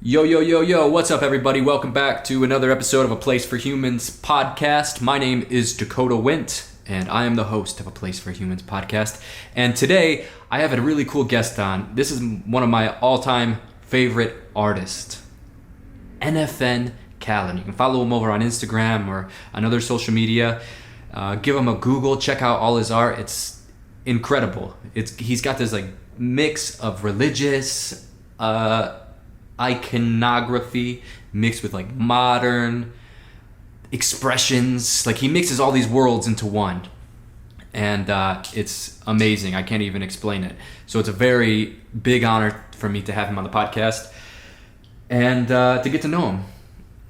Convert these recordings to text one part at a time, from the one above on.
Yo, yo, yo, yo, what's up, everybody? Welcome back to another episode of A Place for Humans podcast. My name is Dakota Wint, and I am the host of A Place for Humans podcast. And today, I have a really cool guest on. This is one of my all-time favorite artists, NFN Kalyan. You can follow him over on Instagram or on other social media. Give him a Google, check out all his art. It's incredible. He's got this like mix of religious iconography mixed with like modern expressions. Like he mixes all these worlds into one, and it's amazing. I can't even explain it. So it's a very big honor for me to have him on the podcast and to get to know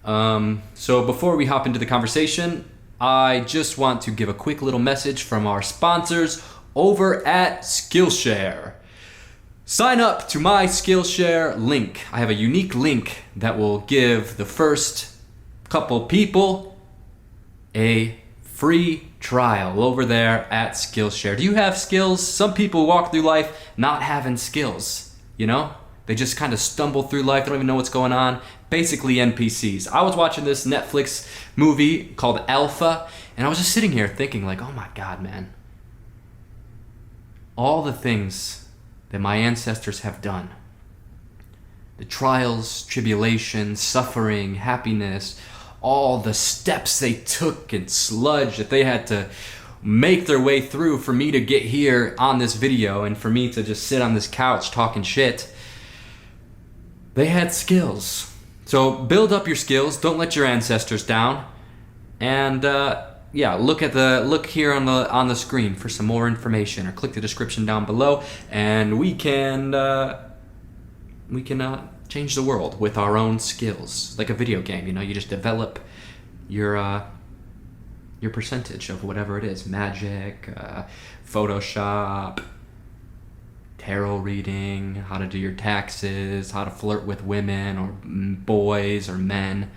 him. So before we hop into the conversation, I just want to give a quick little message from our sponsors over at Skillshare. Sign up to my Skillshare link. I have a unique link that will give the first couple people a free trial over there at Skillshare. Do you have skills? Some people walk through life not having skills, you know? They just kind of stumble through life, they don't even know what's going on. Basically NPCs. I was watching this Netflix movie called Alpha, and I was just sitting here thinking like, oh my God, man. All the things that my ancestors have done. The trials, tribulations, suffering, happiness, all the steps they took and sludge that they had to make their way through for me to get here on this video and for me to just sit on this couch talking shit. They had skills. So build up your skills, don't let your ancestors down, and look here on the screen for some more information, or click the description down below, and we can change the world with our own skills, like a video game. You know, you just develop your percentage of whatever it is: magic, Photoshop, tarot reading, how to do your taxes, how to flirt with women or boys or men.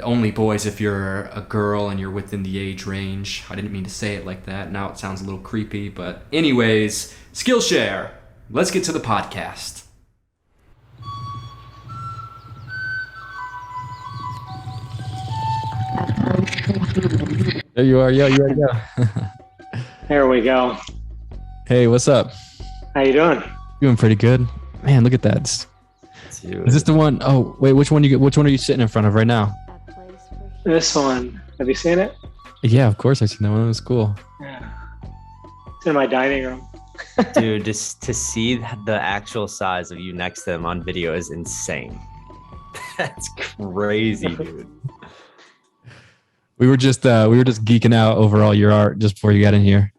Only boys if you're a girl and you're within the age range. I didn't mean to say it like that. Now it sounds a little creepy. But anyways, Skillshare. Let's get to the podcast. There you are. Yeah. There we go. Hey, what's up? How you doing? Doing pretty good. Man, look at that. Dude. Is this the one? Oh, wait, which one are you sitting in front of right now? This one. Have you seen it? Yeah, of course I seen that one. It was cool. Yeah. It's in my dining room. Dude, just to see the actual size of you next to them on video is insane. That's crazy, dude. We were just geeking out over all your art just before you got in here.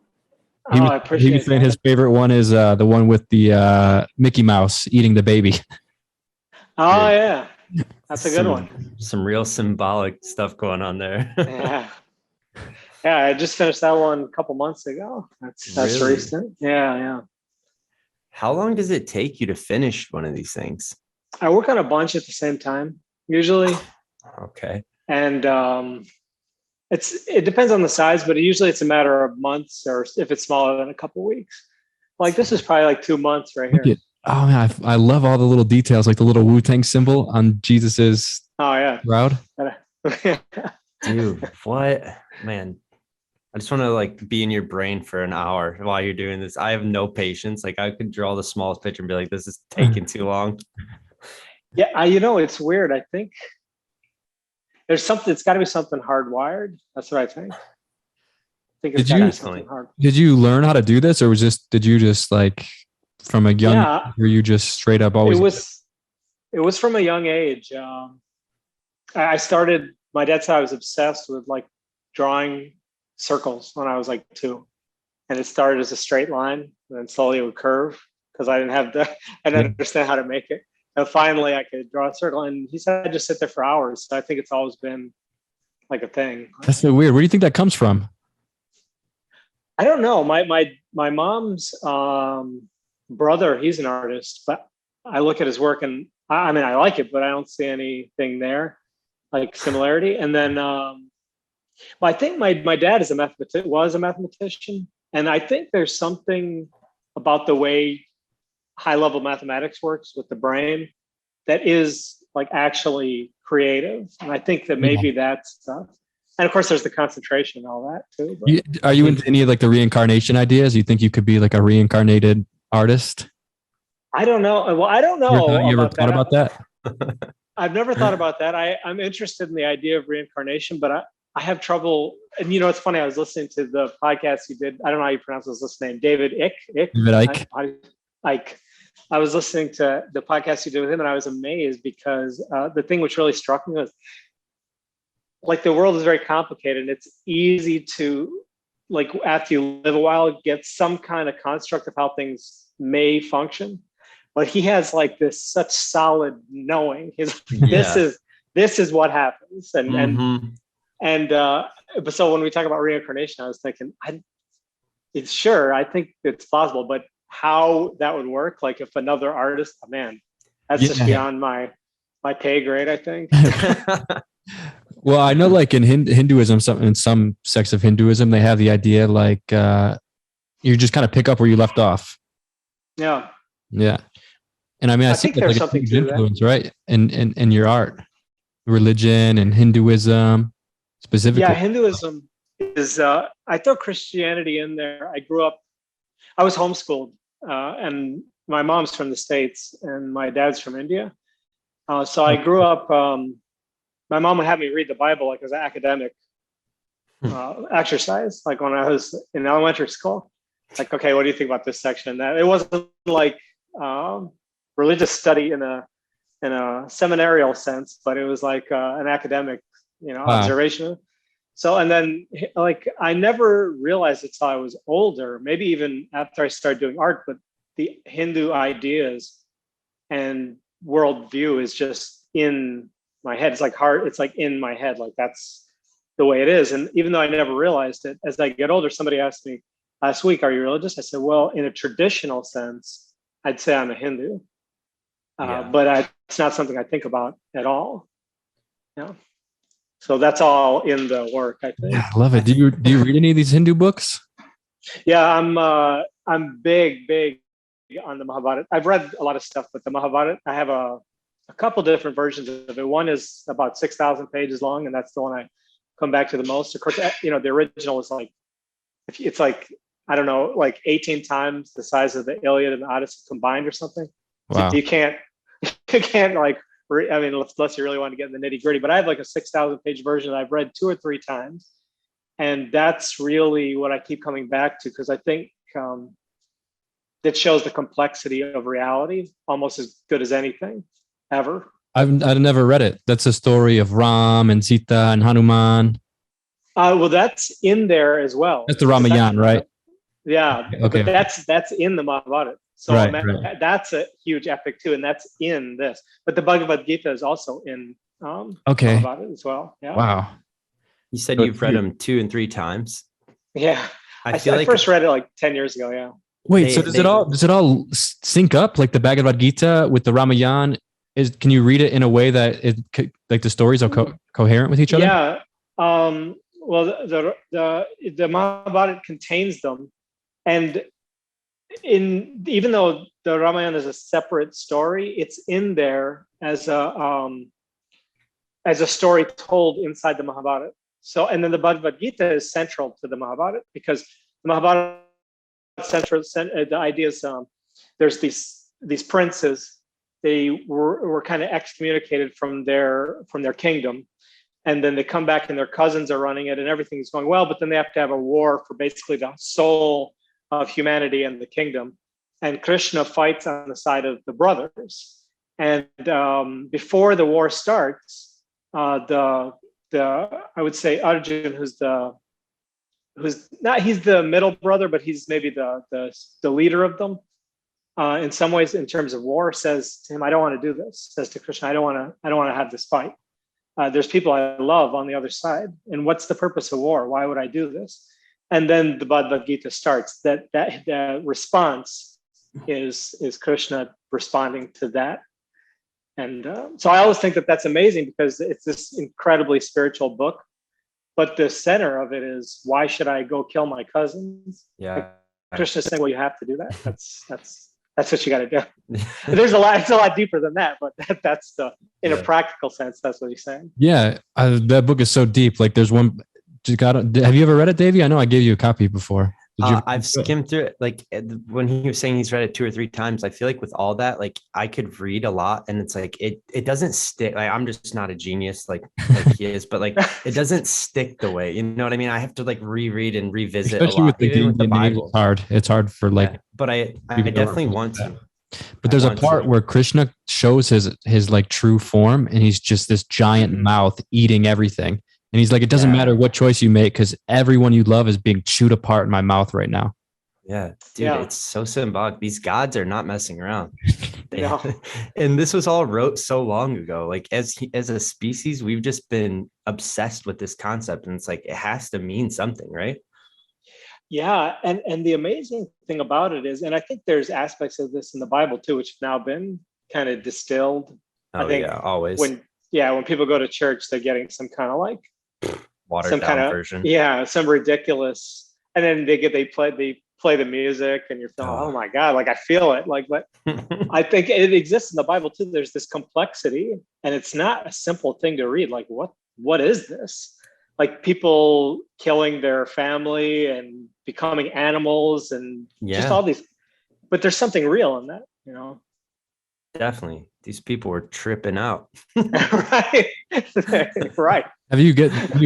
I appreciate it. He was saying his favorite one is the one with the Mickey Mouse eating the baby. Oh, yeah. That's a good one. Some real symbolic stuff going on there. Yeah. Yeah, I just finished that one a couple months ago. That's Really? recent. Yeah. How long does it take you to finish one of these things? I work on a bunch at the same time, usually. Okay. And it depends on the size, but usually it's a matter of months, or if it's smaller than a couple weeks. Like this is probably like 2 months right here. Oh man, I love all the little details, like the little Wu-Tang symbol on Jesus's shroud. Dude, what? Man, I just want to like be in your brain for an hour while you're doing this. I have no patience. Like I could draw the smallest picture and be like, this is taking too long. Yeah, it's weird. I think there's something. It's got to be something hardwired. That's what I think. I think it's got to be something hard. Did you learn how to do this, or did you just like from a young? Were you just straight up always? It was from a young age. I started. My dad said I was obsessed with like drawing circles when I was like 2, and it started as a straight line, and then slowly it would curve because I didn't understand how to make it. And finally, I could draw a circle, and he said I just sit there for hours. So I think it's always been like a thing. That's so weird. Where do you think that comes from? I don't know. My mom's brother, he's an artist, but I look at his work and I mean, I like it, but I don't see anything there, like similarity. And then, I think my dad was a mathematician. And I think there's something about the way high level mathematics works with the brain that is like actually creative. And I think that maybe that stuff. And of course, there's the concentration and all that too. Are you into any of like the reincarnation ideas? You think you could be like a reincarnated artist? I don't know. Well, I don't know. You ever thought about that? I've never thought about that. I'm interested in the idea of reincarnation, but I have trouble. And you know, it's funny. I was listening to the podcast you did. I don't know how you pronounce his last name. David Icke. Icke. I was listening to the podcast you did with him, and I was amazed because the thing which really struck me was like the world is very complicated, and it's easy to, like, after you live a while, get some kind of construct of how things may function. But he has like this such solid knowing. This is what happens, and but so when we talk about reincarnation, I was thinking, I think it's plausible, but how that would work, like if another artist, man, that's just beyond my pay grade, I think. Well, I know like in Hinduism, in some sects of Hinduism, they have the idea like you just kind of pick up where you left off. Yeah. Yeah. And I mean, I think there's like something a huge influence, right? In your art, religion and Hinduism specifically. Yeah, Hinduism is, I throw Christianity in there. I was homeschooled, and my mom's from the States and my dad's from India. So I grew up, my mom would have me read the Bible like as an academic exercise, like when I was in elementary school. Like, okay, what do you think about this section and that? It wasn't like religious study in a seminarial sense, but it was like an academic, observation. So, and then like, I never realized it till I was older, maybe even after I started doing art, but the Hindu ideas and worldview is just in my head. It's like hard. It's like in my head. Like that's the way it is. And even though I never realized it, as I get older, somebody asked me last week, are you religious? I said, well, in a traditional sense, I'd say I'm a Hindu, but it's not something I think about at all. Yeah. So that's all in the work, I think. Yeah, I love it. Do you read any of these Hindu books? Yeah, I'm big on the Mahabharata. I've read a lot of stuff, but the Mahabharata, I have a couple different versions of it. One is about 6,000 pages long, and that's the one I come back to the most. Of course, the original is like, it's like, I don't know, like 18 times the size of the Iliad and the Odyssey combined or something. Wow. So you can't like, I mean, unless you really want to get in the nitty gritty, but I have like a 6,000 page version that I've read 2 or 3 times. And that's really what I keep coming back to, because I think that shows the complexity of reality almost as good as anything ever. I've never read it. That's a story of Ram and Sita and Hanuman. Well, that's in there as well. That's the Ramayana, right? Yeah. Okay. But that's in the Mahabharata. So right. That's a huge epic too, and that's in this. But the Bhagavad Gita is also in Mahabharata as well. Yeah. Wow. You said you've read them 2 and 3 times. Yeah. I first read it like 10 years ago. Yeah. Wait, so does it all sync up, like the Bhagavad Gita with the Ramayana? Can you read it in a way that like the stories are coherent with each other? Yeah. Well, the Mahabharata contains them, and even though the Ramayana is a separate story, it's in there as a story told inside the Mahabharata. So, and then the Bhagavad Gita is central to the Mahabharata, because the Mahabharata central, the idea is there's these princes. They were kind of excommunicated from their kingdom, and then they come back and their cousins are running it and everything's going well, but then they have to have a war for basically the soul of humanity and the kingdom. And Krishna fights on the side of the brothers. And before the war starts, I would say Arjun, he's the middle brother, but he's maybe the leader of them. In some ways, in terms of war, says to him, I don't want to do this. Says to Krishna, I don't want to have this fight. There's people I love on the other side. And what's the purpose of war? Why would I do this? And then the Bhagavad Gita starts. That response is Krishna responding to that. And so I always think that that's amazing, because it's this incredibly spiritual book. But the center of it is, why should I go kill my cousins? Yeah. Krishna's saying, well, you have to do that. That's That's what you got to do. There's a lot. It's a lot deeper than that, but that's the in a practical sense. That's what he's saying. Yeah, that book is so deep. Like, there's one. Have you ever read it, Davey? I know I gave you a copy before. I've skimmed through it. Like when he was saying he's read it 2 or 3 times, I feel like with all that, like I could read a lot, and it's like it doesn't stick. Like I'm just not a genius like he is, but like it doesn't stick the way, you know what I mean? I have to like reread and revisit Especially a lot. Even with the Bible. It's hard for like. Yeah, but I definitely want to. But there's a part where Krishna shows his like true form, and he's just this giant mouth eating everything. And he's like, it doesn't matter what choice you make, because everyone you love is being chewed apart in my mouth right now. Yeah, dude, it's so symbolic. These gods are not messing around. And this was all wrote so long ago. Like as a species, we've just been obsessed with this concept, and it's like it has to mean something, right? Yeah, and the amazing thing about it is, and I think there's aspects of this in the Bible too, which have now been kind of distilled. I think always. When people go to church, they're getting some kind of like watered down version. Yeah, some ridiculous, and then they play the music, and you're feeling, oh my God, like I feel it. Like, but I think it exists in the Bible too. There's this complexity, and it's not a simple thing to read. Like, what is this? Like people killing their family and becoming animals and just all these, but there's something real in that, you know? Definitely. These people were tripping out. Right. Right. Have you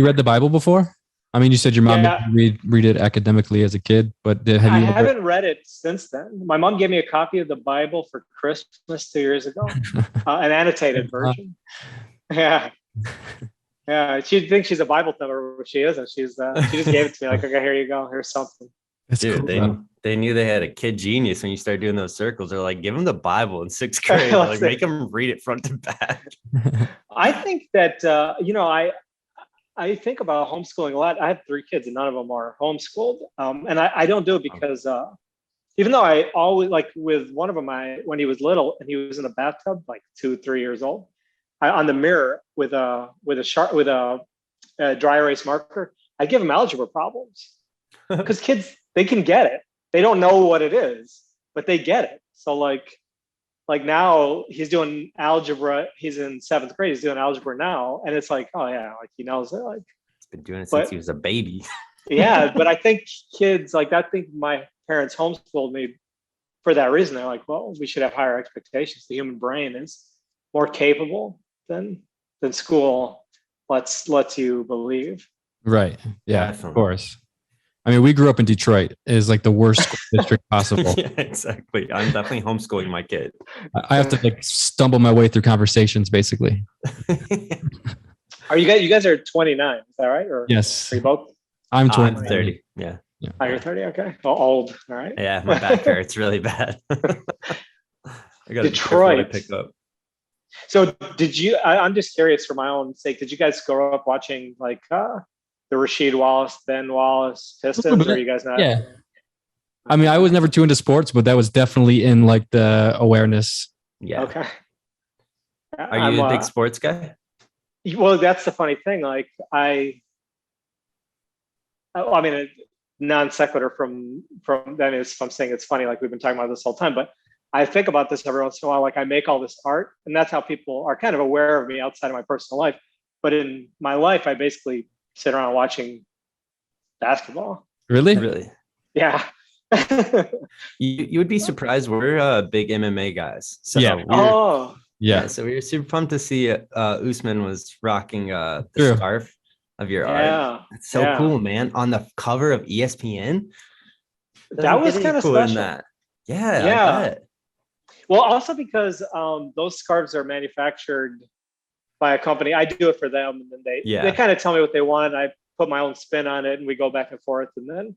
read the Bible before? I mean, you said your mom read it academically as a kid, but I haven't read it since then. My mom gave me a copy of the Bible for Christmas 2 years ago, an annotated version. Yeah. Yeah, she thinks she's a Bible thumber, but she isn't. She just gave it to me like, okay, here you go. Here's something. That's Dude, cool, they knew they had a kid genius when you start doing those circles. They're like, give them the Bible in 6th grade. Like, make them read it front to back. I think that, I think about homeschooling a lot. I have 3 kids and none of them are homeschooled. And I don't do it because even though I always, like with one of them, when he was little and he was in the bathtub, like 2-3 years old, on the mirror with a dry erase marker, I give him algebra problems because kids, they can get it. They don't know what it is, but they get it. So like now he's doing algebra. He's in 7th grade. He's doing algebra now, and it's like, oh yeah, like he knows it. Like he's been doing it since he was a baby. Yeah, but I think kids like that. I think my parents homeschooled me for that reason. They're like, well, we should have higher expectations. The human brain is more capable than school lets you believe. Right. Yeah, Definitely. Of course. I mean, we grew up in Detroit. It is like the worst school district possible. Yeah, exactly. I'm definitely homeschooling my kid. I have to like stumble my way through conversations, basically. Are you guys are 29? Is that right? Or yes. Are you both? I'm 20. I'm 30. Yeah. Oh, you're 30. Okay. Old. All right. Yeah, my back hurts really bad. I got Detroit. to pick up. So did you? I'm just curious for my own sake. Did you guys grow up watching like the Rasheed Wallace, Ben Wallace Pistons? Or are you guys not? Yeah. I mean, I was never too into sports, but that was definitely in like the awareness. Yeah. Okay. Are you a big sports guy? Well, that's the funny thing. Like I mean, non sequitur from that is if I'm saying it's funny, like we've been talking about this whole time, but I think about this every once in a while. Like I make all this art, and that's how people are kind of aware of me outside of my personal life. But in my life, I basically sit around watching basketball. Really? Really? Yeah. You would be surprised. We're big MMA guys. So yeah. So we were super pumped to see Usman was rocking the scarf of your art. It's so cool, man. On the cover of ESPN. That was kind of cool special. In that. Yeah. I bet. Well, also because those scarves are manufactured by a company. I do it for them, and then they kind of tell me what they want. I put my own spin on it, and we go back and forth, and then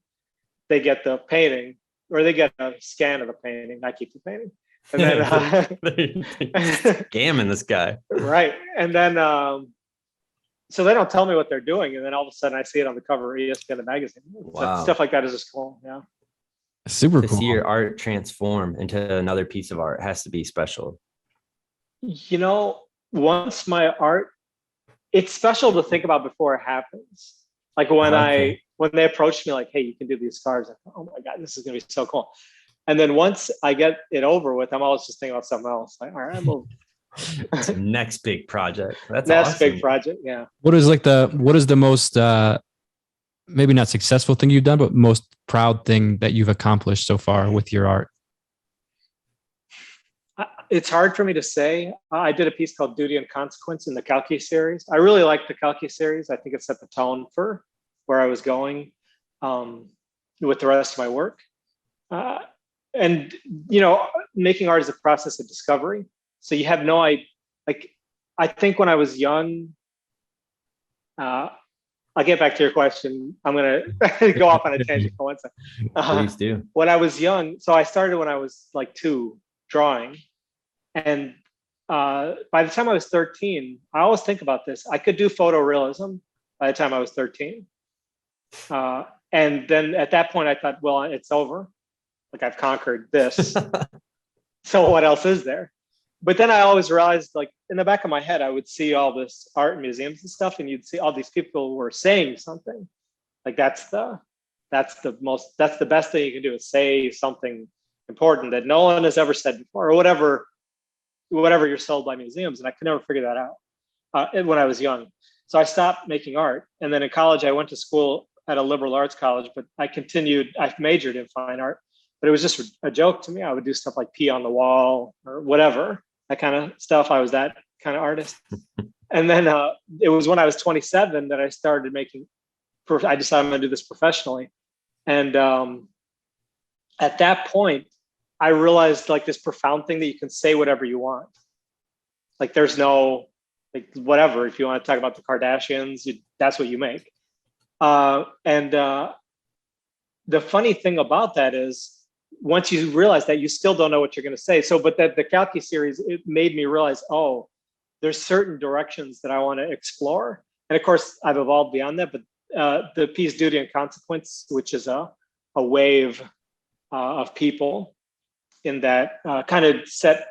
they get the painting, or they get a scan of the painting. I keep the painting, and then scamming this guy, right? And then so they don't tell me what they're doing, and then all of a sudden I see it on the cover of ESPN the magazine. Wow. So stuff like that is just cool. Yeah. Super cool. To see your art transform into another piece of art has to be special. You know, once my art, it's special to think about before it happens. Like when they approached me like, hey, you can do these scarves. I thought, oh my God, this is going to be so cool. And then once I get it over with, I'm always just thinking about something else. Like, all right, I'm over. Next big project. That's Next awesome. big project. Yeah. What is the most maybe not successful thing you've done, but most proud thing that you've accomplished so far with your art? It's hard for me to say. I did a piece called Duty and Consequence in the Kalki series. I really liked the Kalki series. I think it set the tone for where I was going with the rest of my work. And, making art is a process of discovery. So you have no idea. Like, I think when I was young, I'll get back to your question. I'm going to go off on a tangent for one second. Please do. When I was young, so I started when I was like 2 drawing. And by the time I was 13, I always think about this. I could do photorealism by the time I was 13. And then at that point, I thought, well, it's over. Like, I've conquered this. So what else is there? But then I always realized, like, in the back of my head, I would see all this art in museums and stuff, and you'd see all these people who were saying something. Like, that's the best thing you can do, is say something important that no one has ever said before, or whatever you're sold by museums. And I could never figure that out when I was young. So I stopped making art. And then in college, I went to school at a liberal arts college, but I majored in fine art, but it was just a joke to me. I would do stuff like pee on the wall or whatever, that kind of stuff. I was that kind of artist. And then it was when I was 27 that I started I decided I'm going to do this professionally. And at that point, I realized, like, this profound thing that you can say whatever you want. Like, there's no, like, whatever. If you want to talk about the Kardashians, that's what you make. And the funny thing about that is, once you realize that, you still don't know what you're going to say. So, but the Kalki series, it made me realize, oh, there's certain directions that I want to explore. And of course, I've evolved beyond that. But the piece Duty and Consequence, which is a wave of people in that kind of set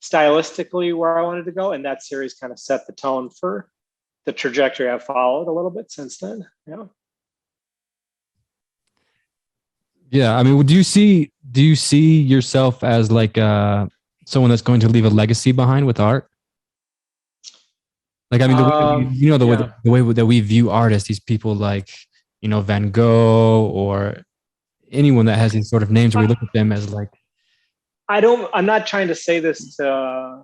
stylistically where I wanted to go. And that series kind of set the tone for the trajectory I've followed a little bit since then. Yeah. Yeah. I mean, do you see yourself as like someone that's going to leave a legacy behind with art? Like, I mean, the way that we view artists, these people like, Van Gogh or anyone that has these sort of names, where we look at them as like, I'm not trying to say this to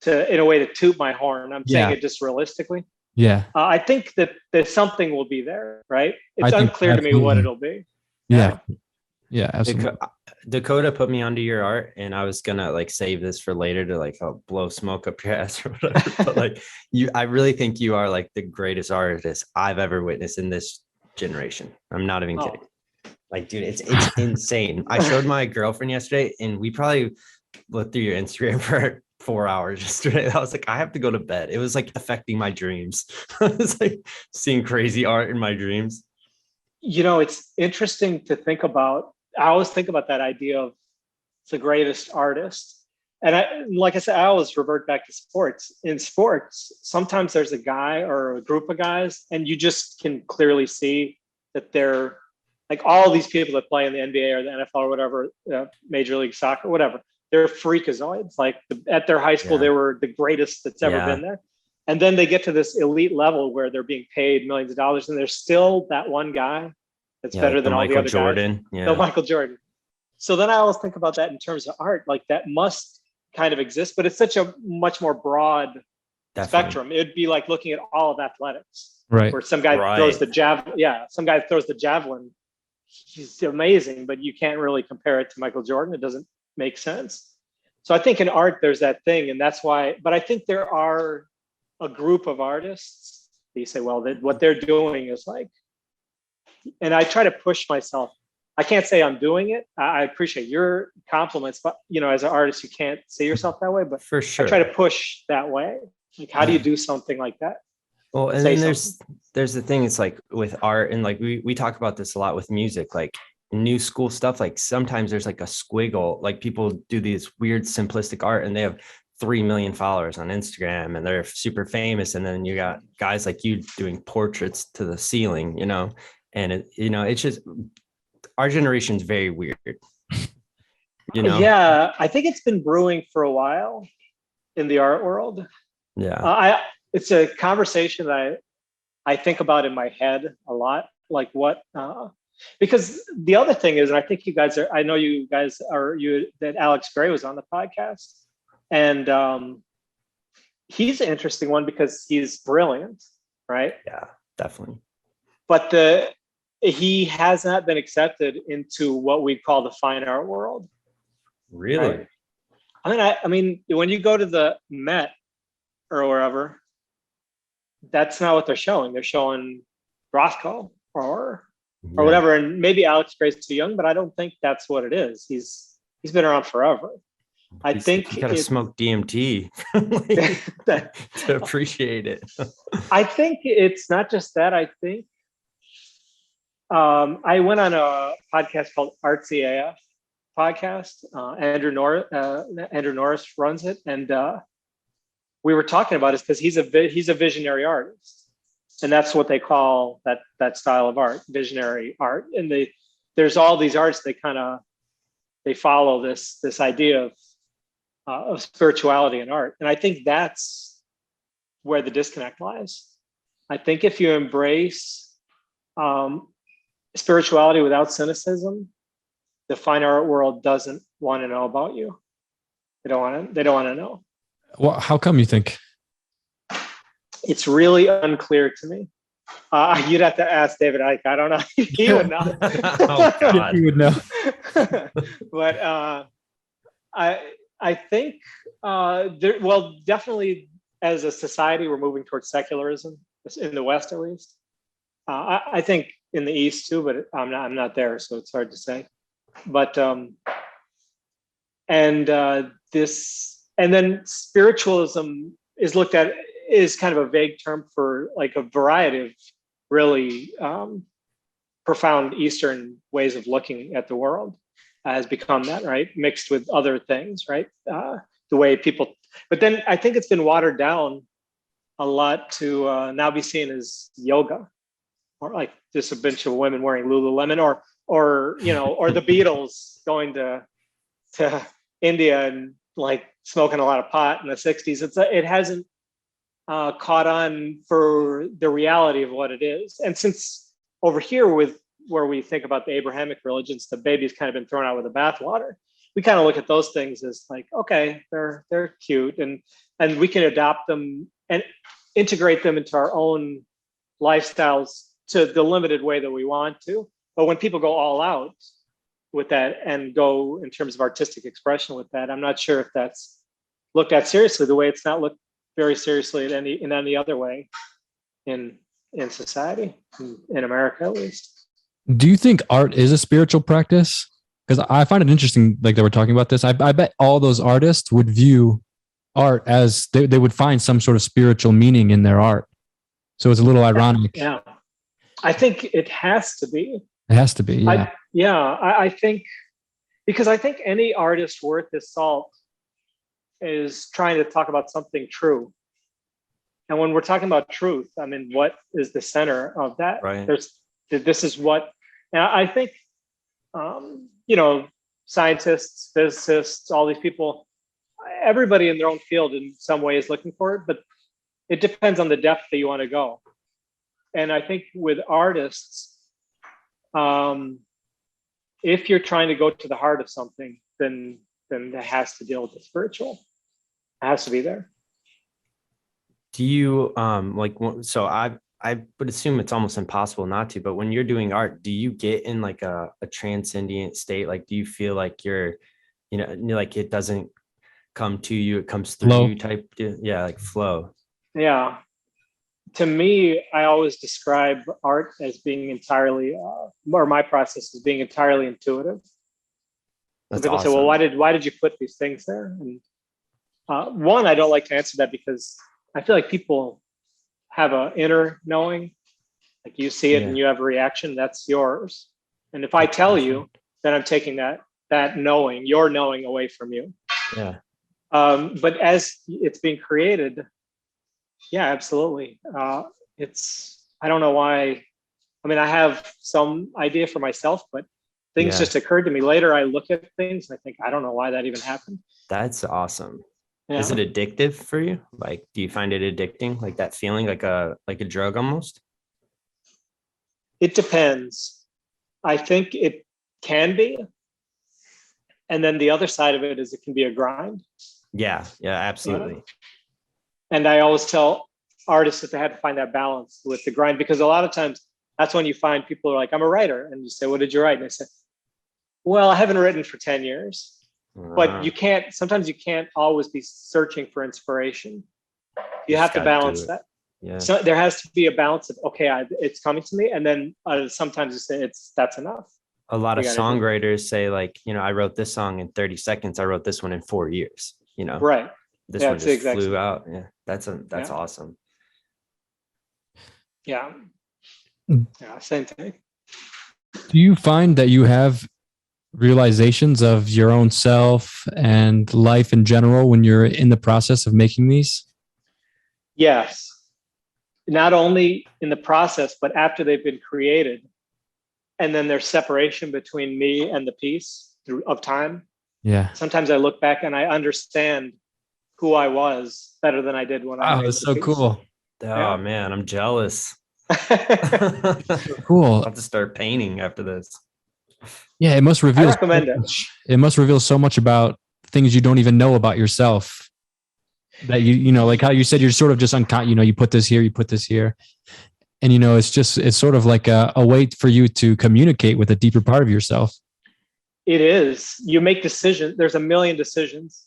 in a way to toot my horn. I'm saying it just realistically. Yeah. I think that something will be there, right? It's unclear to me what it'll be. Yeah. Yeah, absolutely. Dakota put me onto your art, and I was gonna like save this for later to like blow smoke up your ass or whatever. But like I really think you are like the greatest artist I've ever witnessed in this generation. I'm not even kidding. Like, dude, it's insane. I showed my girlfriend yesterday, and we probably looked through your Instagram for 4 hours yesterday. I was like, I have to go to bed. It was like affecting my dreams. I was like seeing crazy art in my dreams. It's interesting to think about. I always think about that idea of the greatest artist. And like I said, I always revert back to sports. In sports, sometimes there's a guy or a group of guys, and you just can clearly see that they're like all these people that play in the NBA or the NFL or whatever, Major League Soccer, whatever. They're freakazoids. Like at their high school, they were the greatest that's ever been there. And then they get to this elite level where they're being paid millions of dollars, and there's still that one guy that's better than all the other guys. The Michael Jordan. So then I always think about that in terms of art, like that must kind of exist, but it's such a much more broad spectrum. It'd be like looking at all of athletics, right? Where some guy throws the javelin. Yeah, some guy throws the javelin. He's amazing, but you can't really compare it to Michael Jordan. It doesn't make sense. So I think in art, there's that thing, and that's why. But I think there are a group of artists that you say, well, what they're doing is like, and I try to push myself. I can't say I'm doing it. I appreciate your compliments, but as an artist, you can't see yourself that way. But for sure, I try to push that way. Like, how do you do something like that? Well, and then there's the thing. It's like with art, and like we talk about this a lot with music, like new school stuff. Like sometimes there's like a squiggle. Like people do these weird simplistic art, and they have 3 million followers on Instagram, and they're super famous. And then you got guys like you doing portraits to the ceiling, and it's just. Our generation's very weird. You know? Yeah, I think it's been brewing for a while in the art world. Yeah. It's a conversation that I think about in my head a lot. Like what, because the other thing is, and I think I know you guys that Alex Gray was on the podcast, and he's an interesting one because he's brilliant, right? Yeah, definitely. But he has not been accepted into what we call the fine art world. Really? Right? I mean, when you go to the Met or wherever, that's not what they're showing. They're showing Rothko or whatever. And maybe Alex Gray's too young, but I don't think that's what it is. He's been around forever. I think you gotta smoke DMT to appreciate it. I think it's not just that. I think I went on a podcast called Artsy AF podcast. Andrew Norris runs it, and we were talking about it because he's a visionary artist, and that's what they call that style of art, visionary art. And there's all these artists they follow this idea of spirituality and art, and I think that's where the disconnect lies. I think if you embrace spirituality without cynicism, the fine art world doesn't want to know about you. They don't want to know. Well, how come you think? It's really unclear to me. You'd have to ask David Icke. I don't know. He would know. Oh God, he would know. But I think definitely as a society, we're moving towards secularism in the West, at least. I think in the East too, but I'm not there, so it's hard to say. But and then spiritualism is looked at is kind of a vague term for like a variety of really profound Eastern ways of looking at the world has become that, right? Mixed with other things, right? The way people, but then I think it's been watered down a lot to now be seen as yoga, or like just a bunch of women wearing Lululemon, or the Beatles going to India and like smoking a lot of pot in the 60s. It hasn't caught on for the reality of what it is. And since over here where we think about the Abrahamic religions, the baby's kind of been thrown out with the bathwater. We kind of look at those things as like, okay, they're cute, and we can adopt them and integrate them into our own lifestyles to the limited way that we want to. But when people go all out with that and go in terms of artistic expression with that, I'm not sure if that's looked at seriously the way it's not looked very seriously in any other way in society, in America at least. Do you think art is a spiritual practice? Because I find it interesting, like, that we're talking about this. I bet all those artists would view art as they would find some sort of spiritual meaning in their art. So it's a little ironic. Yeah, I think it has to be. It has to be. Yeah. I think, because I think any artist worth his salt is trying to talk about something true. And when we're talking about truth, I mean, what is the center of that? Right. This is what, and I think, scientists, physicists, all these people, everybody in their own field in some way is looking for it, but it depends on the depth that you want to go. And I think with artists, if you're trying to go to the heart of something, then it has to deal with the spiritual. It has to be there. Do you so I would assume it's almost impossible not to, but when you're doing art, do you get in like a transcendent state? Like, do you feel like you're, like it doesn't come to you, it comes through Flow. you type? Yeah, like flow. Yeah. To me, I always describe art as being entirely, or my process as being entirely intuitive. That's people awesome. say, well, why did you put these things there? And one, I don't like to answer that because I feel like people have an inner knowing, like you see it and you have a reaction, that's yours. And if I tell you, then I'm taking that knowing, your knowing, away from you. Yeah. But as it's being created, yeah, absolutely. I don't know why. I mean, I have some idea for myself, but things just occurred to me. Later, I look at things and I think, I don't know why that even happened. That's awesome. Yeah. Is it addictive for you? Like, do you find it addicting? Like that feeling, like a drug almost? It depends. I think it can be. And then the other side of it is it can be a grind. Yeah, absolutely. And I always tell artists that they had to find that balance with the grind, because a lot of times that's when you find people are like, I'm a writer. And you say, what did you write? And they say, well, I haven't written for 10 years. But sometimes you can't always be searching for inspiration. You have to balance that. Yeah. So there has to be a balance of, okay, it's coming to me. And then sometimes you say that's enough. A lot of songwriters say, like, I wrote this song in 30 seconds. I wrote this one in 4 years, Right. This one just flew out. Yeah. That's awesome. Yeah. Yeah. Same thing. Do you find that you have realizations of your own self and life in general when you're in the process of making these? Yes. Not only in the process, but after they've been created. And then there's separation between me and the piece of time. Yeah. Sometimes I look back and I understand who I was better than I did when I made that's the so piece. cool. Oh man, I'm jealous. Cool. I'll have to start painting after this. Yeah, it must reveal. I recommend it. It must reveal so much about things you don't even know about yourself. That you know, like how you said, you're sort of just you put this here, you put this here, and it's sort of like a way for you to communicate with a deeper part of yourself. It is. You make decisions. There's a million decisions,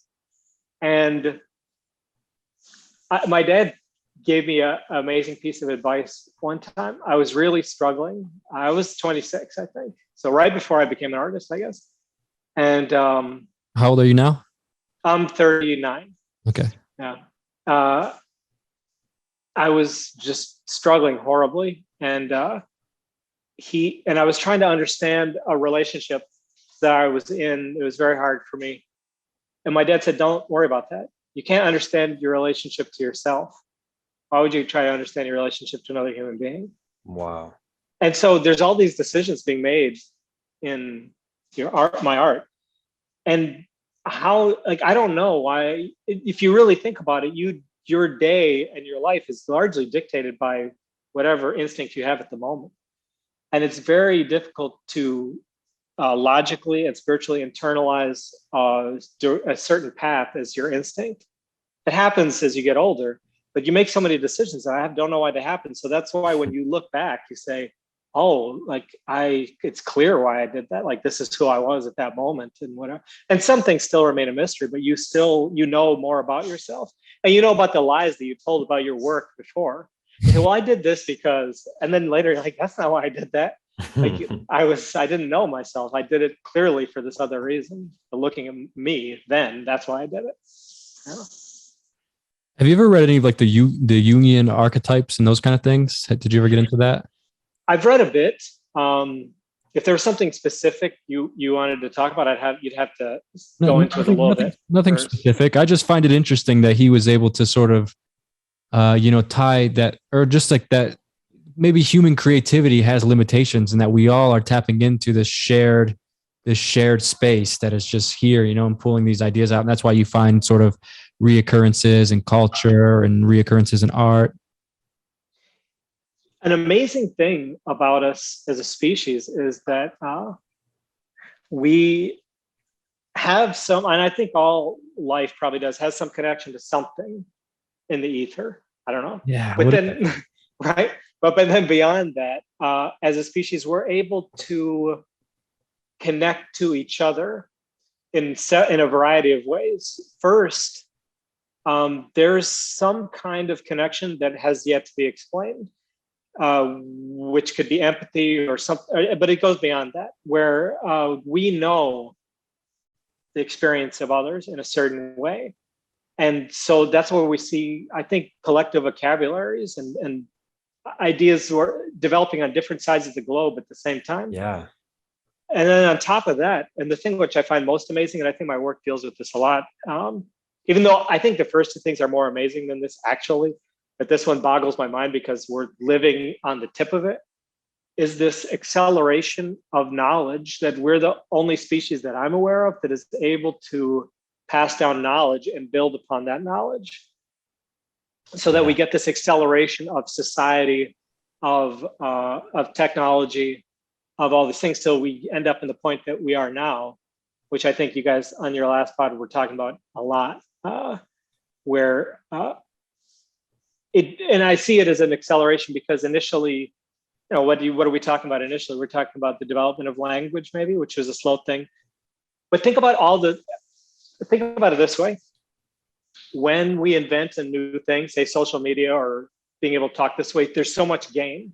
and my dad gave me an amazing piece of advice one time. I was really struggling. I was 26, I think. So right before I became an artist, I guess. And how old are you now? I'm 39. Okay. Yeah. I was just struggling horribly. And I was trying to understand a relationship that I was in. It was very hard for me. And my dad said, don't worry about that. You can't understand your relationship to yourself. Why would you try to understand your relationship to another human being? Wow. And so there's all these decisions being made in my art. And how, like, I don't know why, if you really think about it, your day and your life is largely dictated by whatever instinct you have at the moment. And it's very difficult to logically and spiritually internalize a certain path as your instinct. It happens as you get older, but you make so many decisions that I don't know why they happen. So that's why when you look back, you say, oh, like it's clear why I did that. Like, this is who I was at that moment and whatever. And some things still remain a mystery, but you know more about yourself, and you know about the lies that you told about your work before. You say, well, I did this because, and then later you're like, that's not why I did that. Like I didn't know myself. I did it clearly for this other reason. But looking at me then, that's why I did it. Yeah. Have you ever read any of like the Jungian archetypes and those kind of things? Did you ever get into that? I've read a bit. If there was something specific you wanted to talk about, you'd have to go into it a little bit. Nothing specific. I just find it interesting that he was able to sort of, tie that, or just like that. Maybe human creativity has limitations, and that we all are tapping into this shared space that is just here, and pulling these ideas out. And that's why you find sort of reoccurrences in culture and reoccurrences in art. An amazing thing about us as a species is that we have some, and I think all life probably has some connection to something in the ether. I don't know. Yeah. But then, right? But then beyond that, as a species, we're able to connect to each other in a variety of ways. First, there's some kind of connection that has yet to be explained, which could be empathy or something, but it goes beyond that, where we know the experience of others in a certain way. And so that's where we see, I think, collective vocabularies and ideas were developing on different sides of the globe at the same time. Yeah. And then on top of that, and the thing which I find most amazing, and I think my work deals with this a lot, even though I think the first two things are more amazing than this actually, but this one boggles my mind because we're living on the tip of it, is this acceleration of knowledge that we're the only species that I'm aware of that is able to pass down knowledge and build upon that knowledge, so that we get this acceleration of society, of technology, of all these things, till we end up in the point that we are now, which I think you guys on your last pod were talking about a lot, where and I see it as an acceleration because initially, what are we talking about initially? We're talking about the development of language, maybe, which was a slow thing. But think about it this way. When we invent a new thing, say social media or being able to talk this way, there's so much gain.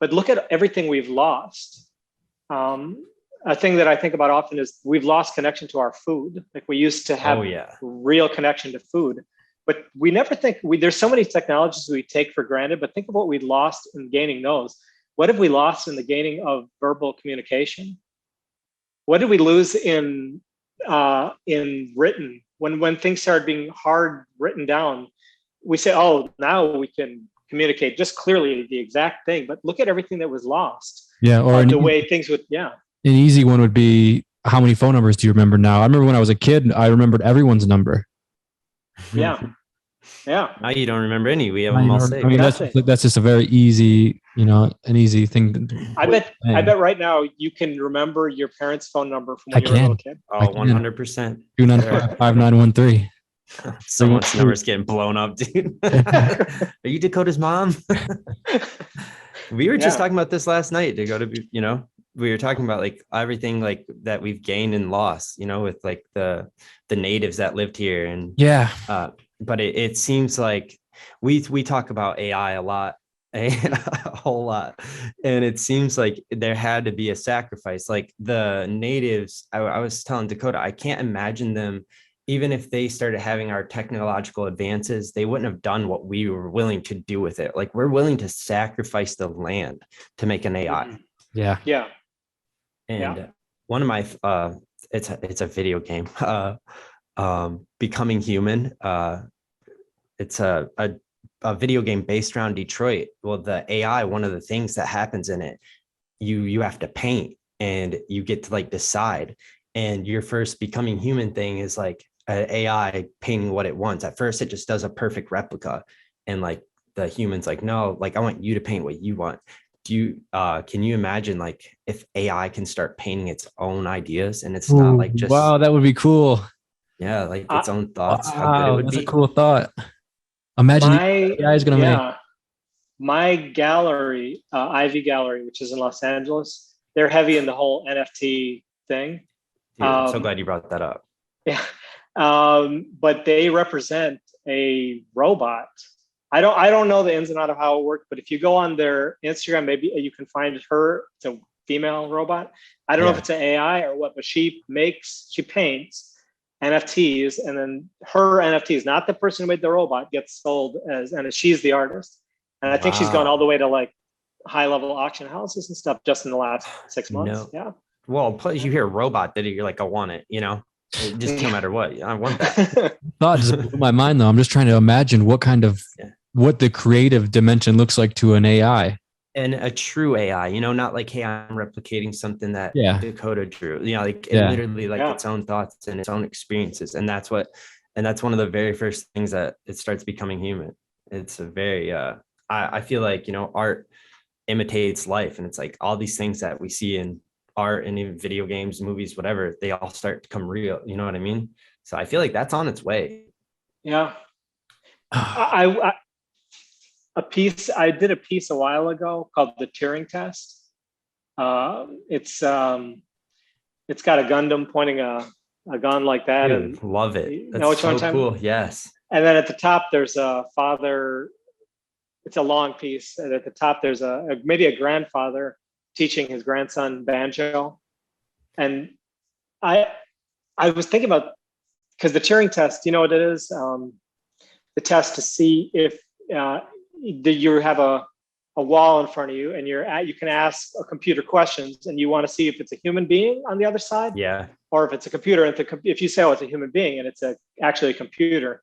But look at everything we've lost. A thing that I think about often is we've lost connection to our food. Like we used to have real connection to food, but we never think there's so many technologies we take for granted, but think of what we lost in gaining those. What have we lost in the gaining of verbal communication? What did we lose in written? When things started being hard written down, we say, oh, now we can communicate just clearly the exact thing, but look at everything that was lost. Yeah. Or the way things would, An easy one would be, how many phone numbers do you remember now? I remember when I was a kid, I remembered everyone's number. Yeah. Yeah. Now you don't remember any. We have them all saved. I mean, that's just a very easy, an easy thing. I bet right now you can remember your parents' phone number from when you were a little kid. Oh, 100%. 295-5913. Someone's number's getting blown up, dude. Are you Dakota's mom? We were just talking about this last night, Dakota. We were talking about like everything like that we've gained and lost, with like the natives that lived here. And but it seems like we talk about AI a lot, a whole lot. And it seems like there had to be a sacrifice. Like the natives, I was telling Dakota, I can't imagine them, even if they started having our technological advances, they wouldn't have done what we were willing to do with it. Like we're willing to sacrifice the land to make an AI. Yeah. Yeah. And one of my, it's a video game, Becoming Human. It's a video game based around Detroit. Well, the AI, one of the things that happens in it, you have to paint and you get to like decide. And your first Becoming Human thing is like an AI painting what it wants. At first, it just does a perfect replica. And like the human's like, no, like I want you to paint what you want. Can you imagine like if AI can start painting its own ideas and it's not like just, wow, that would be cool. Yeah, like its own thoughts. Wow, how good it would that's be. a cool thought. Imagine AI is going to make. My gallery, Ivy Gallery, which is in Los Angeles, they're heavy in the whole NFT thing. Dude, I'm so glad you brought that up. Yeah. But they represent a robot. I don't know the ins and outs of how it worked, but if you go on their Instagram, maybe you can find her. It's a female robot. I don't know if it's an AI or what, but she paints NFTs, and then her NFTs, not the person who made the robot, gets sold and she's the artist. And I think she's gone all the way to like high level auction houses and stuff just in the last 6 months. No. Yeah. Well, plus you hear robot that you're like, I want it, just no matter what. I want that. Thought just blew my mind though. I'm just trying to imagine what the creative dimension looks like to an AI. And a true AI, not like, hey, I'm replicating something that Dakota drew, literally like its own thoughts and its own experiences. And that's one of the very first things that it starts becoming human. It's a very, I feel like, art imitates life. And it's like all these things that we see in art and even video games, movies, whatever, they all start to come real. You know what I mean? So I feel like that's on its way. Yeah. I did a piece a while ago called The Turing Test. It's got a Gundam pointing a gun like that. Dude, and love it. That's so cool. Yes. And then at the top, there's a father. It's a long piece. And at the top, there's maybe a grandfather teaching his grandson banjo. And I was thinking about, because the Turing test, you know what it is? The test to see if you have a wall in front of you and you can ask a computer questions and you want to see if it's a human being on the other side. Yeah. Or if it's a computer. And if you say, oh, it's a human being and it's actually a computer,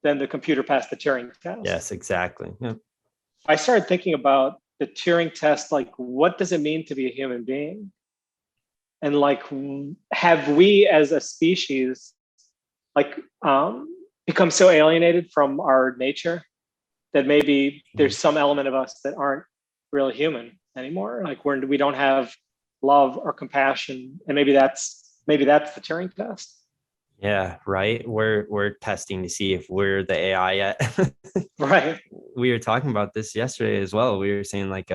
then the computer passed the Turing test. Yes, exactly. Yeah. I started thinking about the Turing test, like, what does it mean to be a human being? And like, have we as a species, like, become so alienated from our nature that maybe there's some element of us that aren't really human anymore? Like, we don't have love or compassion, and maybe that's the Turing test. Yeah, right. We're testing to see if we're the AI yet. Right. We were talking about this yesterday as well. We were saying like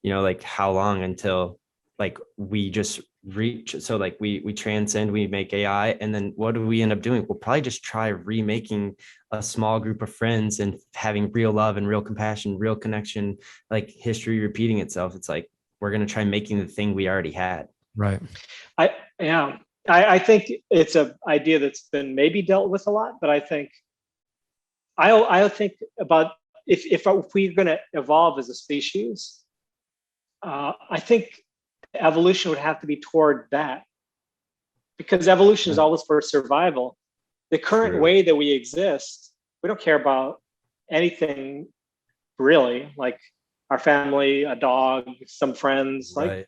like how long until like we just reach, so like we transcend, we make AI, and then what do we end up doing? We'll probably just try remaking a small group of friends and having real love and real compassion, real connection, like history repeating itself. It's like we're gonna try making the thing we already had. Right. I think it's an idea that's been maybe dealt with a lot, but I think about if we're going to evolve as a species, I think evolution would have to be toward that, because evolution is always for survival. The current way that we exist, we don't care about anything really, like our family, a dog, some friends, like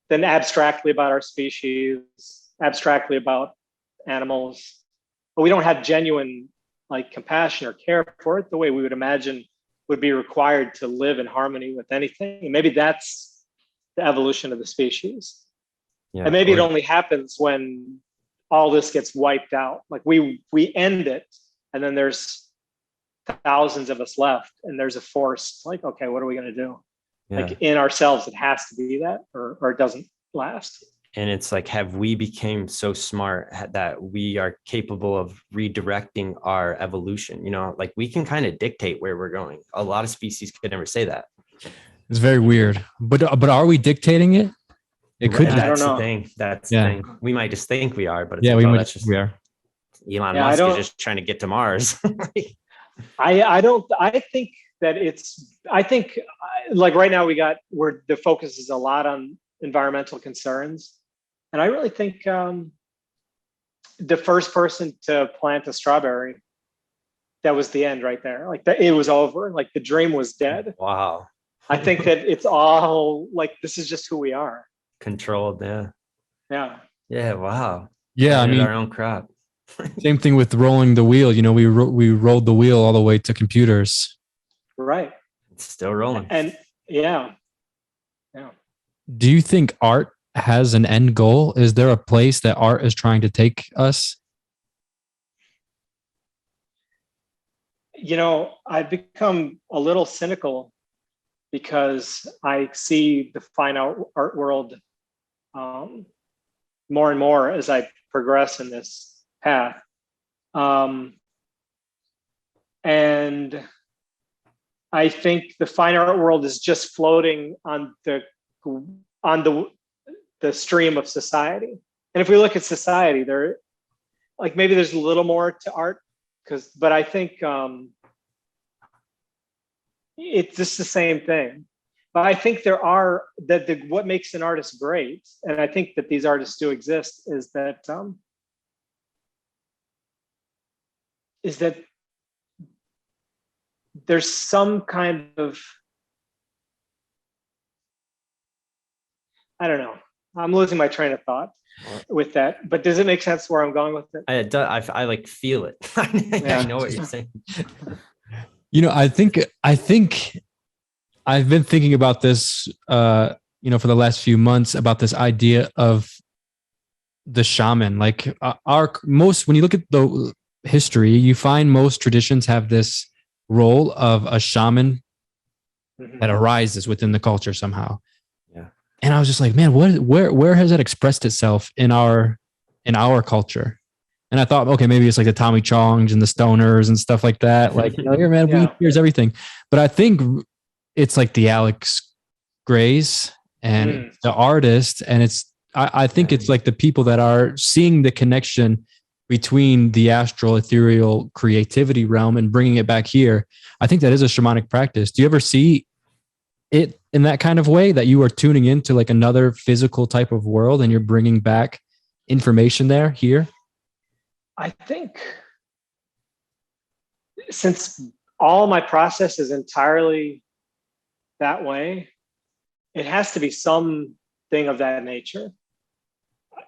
then abstractly about our species, abstractly about animals, but we don't have genuine like compassion or care for it the way we would imagine would be required to live in harmony with anything. And maybe that's the evolution of the species. And maybe it only happens when all this gets wiped out. Like we end it, and then there's thousands of us left, and there's a force like, okay, what are we going to do? Like in ourselves, it has to be that, or it doesn't last. And it's like, have we become so smart that we are capable of redirecting our evolution? Like we can kind of dictate where we're going. A lot of species could never say that. It's very weird. But are we dictating it? It could. That's the thing. That's the thing. We might just think we are, but it's we are. Elon Musk is just trying to get to Mars. I think that I think like right now the focus is a lot on environmental concerns. And I really think the first person to plant a strawberry, that was the end right there. Like it was over. Like the dream was dead. Wow. I think that it's all like, this is just who we are. Controlled. Yeah. Yeah. Yeah. Wow. Yeah. I mean, our own crop. Same thing with rolling the wheel. We rolled the wheel all the way to computers. Right. It's still rolling. And yeah. Do you think art has an end goal? Is there a place that art is trying to take us? I've become a little cynical because I see the fine art world more and more as I progress in this path. And I think the fine art world is just floating on the stream of society. And if we look at society, maybe there's a little more to art, but I think it's just the same thing. But I think what makes an artist great, and I think that these artists do exist, is that there's some kind of, I don't know. I'm losing my train of thought with that, but does it make sense where I'm going with it? I like feel it. I know what you're saying. I think I've been thinking about this, for the last few months, about this idea of the shaman. Like when you look at the history, you find most traditions have this role of a shaman that arises within the culture somehow. And I was just like, man, where has that expressed itself in our culture? And I thought, okay, maybe it's like the Tommy Chongs and the Stoners and stuff like that. Like, here, man, here's everything. But I think it's like the Alex Grays and the artist. And I think it's like the people that are seeing the connection between the astral, ethereal creativity realm and bringing it back here. I think that is a shamanic practice. Do you ever see it in that kind of way, that you are tuning into like another physical type of world and you're bringing back information here? I think since all my process is entirely that way, it has to be something of that nature.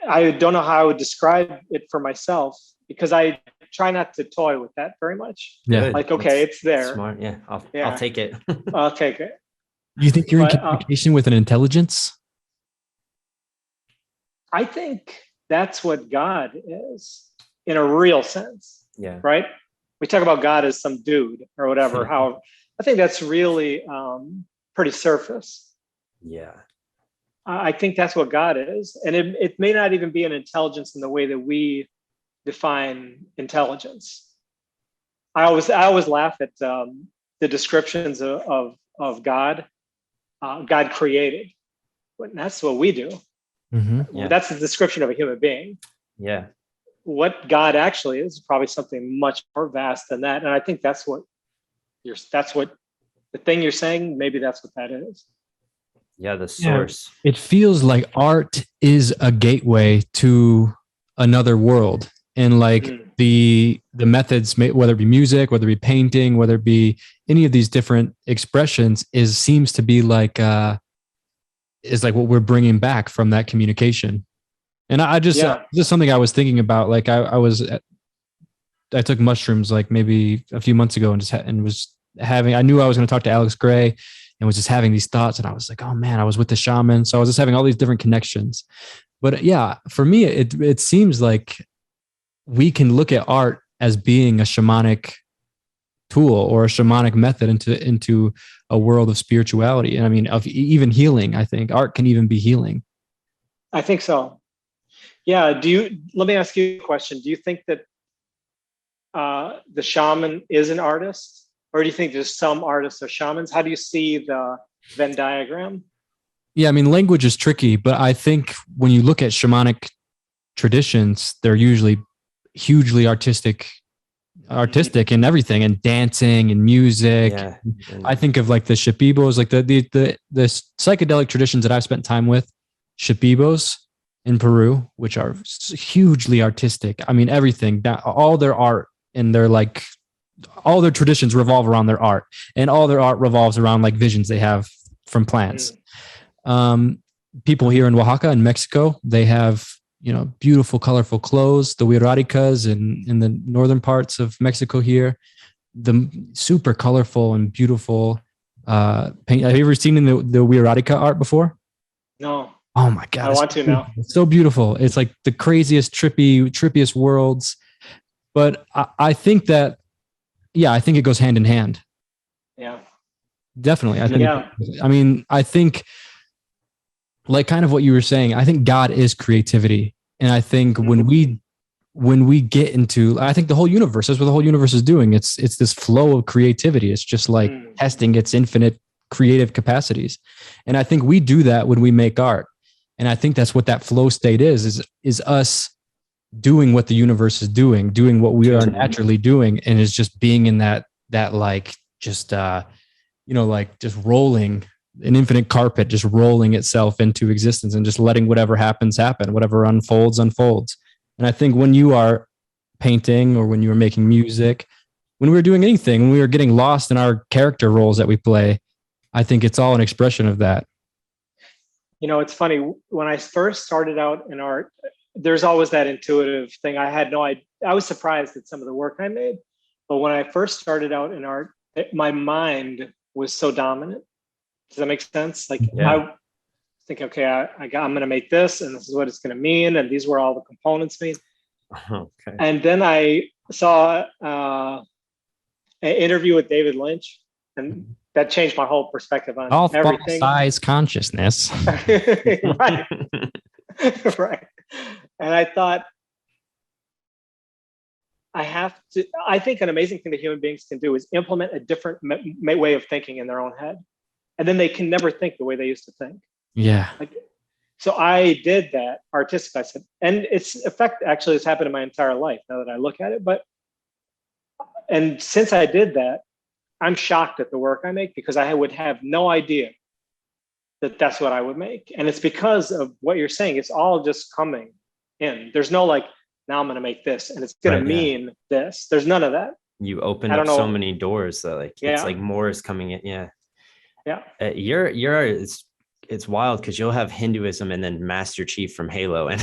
I don't know how I would describe it for myself because I try not to toy with that very much. Yeah. Like, okay, it's there. Smart. Yeah. I'll take it. I'll take it. You think you're in communication with an intelligence? I think that's what God is in a real sense. Yeah. Right? We talk about God as some dude or whatever. How I think that's really pretty surface. Yeah. I think that's what God is. And it may not even be an intelligence in the way that we define intelligence. I always laugh at the descriptions of God. God created. But that's what we do. Mm-hmm. Yeah. That's the description of a human being. Yeah. What God actually is probably something much more vast than that. And I think that's what the thing you're saying, maybe that's what that is. Yeah, the source. Yeah. It feels like art is a gateway to another world. And like the methods, whether it be music, whether it be painting, whether it be any of these different expressions, seems to be like is like what we're bringing back from that communication. And I just just something I was thinking about. Like I took mushrooms like maybe a few months ago and was having. I knew I was going to talk to Alex Gray, and was just having these thoughts. And I was like, oh man, I was with the shaman, so I was just having all these different connections. But yeah, for me, it seems like we can look at art as being a shamanic tool or a shamanic method into a world of spirituality. And I mean, of even healing. I think art can even be healing. I think so. Yeah. Let me ask you a question. Do you think that the shaman is an artist, or do you think there's some artists are shamans? How do you see the Venn diagram? Yeah, I mean, language is tricky, but I think when you look at shamanic traditions, they're usually hugely artistic in everything, and dancing and music. Yeah. I think of like the shipibos, like the psychedelic traditions that I've spent time with, shipibos in Peru, which are hugely artistic. I mean, everything, all their art and their like, all their traditions revolve around their art, and all their art revolves around like visions they have from plants. People here in Oaxaca in Mexico, they have, beautiful, colorful clothes, the huiráricas in the northern parts of Mexico here, the super colorful and beautiful paint. Have you ever seen the huirárika art before? No. Oh my God. I want to now. It's so beautiful. It's like the craziest, trippiest worlds. But I think that, I think it goes hand in hand. Yeah. Definitely. I think like kind of what you were saying, I think God is creativity. And I think when we get into, I think the whole universe, that's what the whole universe is doing. It's this flow of creativity. It's just like testing its infinite creative capacities. And I think we do that when we make art. And I think that's what that flow state is us doing what the universe is doing what we are naturally doing. And it's just being in that like, just, like just rolling an infinite carpet, just rolling itself into existence and just letting whatever happens happen, whatever unfolds. And I think when you are painting or when you are making music, when we're doing anything, when we are getting lost in our character roles that we play, I think it's all an expression of that. It's funny, when I first started out in art, there's always that intuitive thing. I had no idea. I was surprised at some of the work I made, but when I first started out in art, my mind was so dominant. Does that make sense? Like I think, okay, I'm going to make this, and this is what it's going to mean, and these were all the components mean. Okay. And then I saw an interview with David Lynch, and that changed my whole perspective on all everything. Size consciousness. Right. Right. And I thought, I think an amazing thing that human beings can do is implement a different way of thinking in their own head. And then they can never think the way they used to think. Yeah. So I did that artistic. I said, and its effect actually has happened in my entire life now that I look at it. And since I did that, I'm shocked at the work I make, because I would have no idea that that's what I would make. And it's because of what you're saying. It's all just coming in. There's no like, now I'm going to make this and it's going to mean this. There's none of that. You opened up so many doors that it's like more is coming in. Yeah. Yeah. Your art is it's wild because you'll have Hinduism and then Master Chief from Halo, and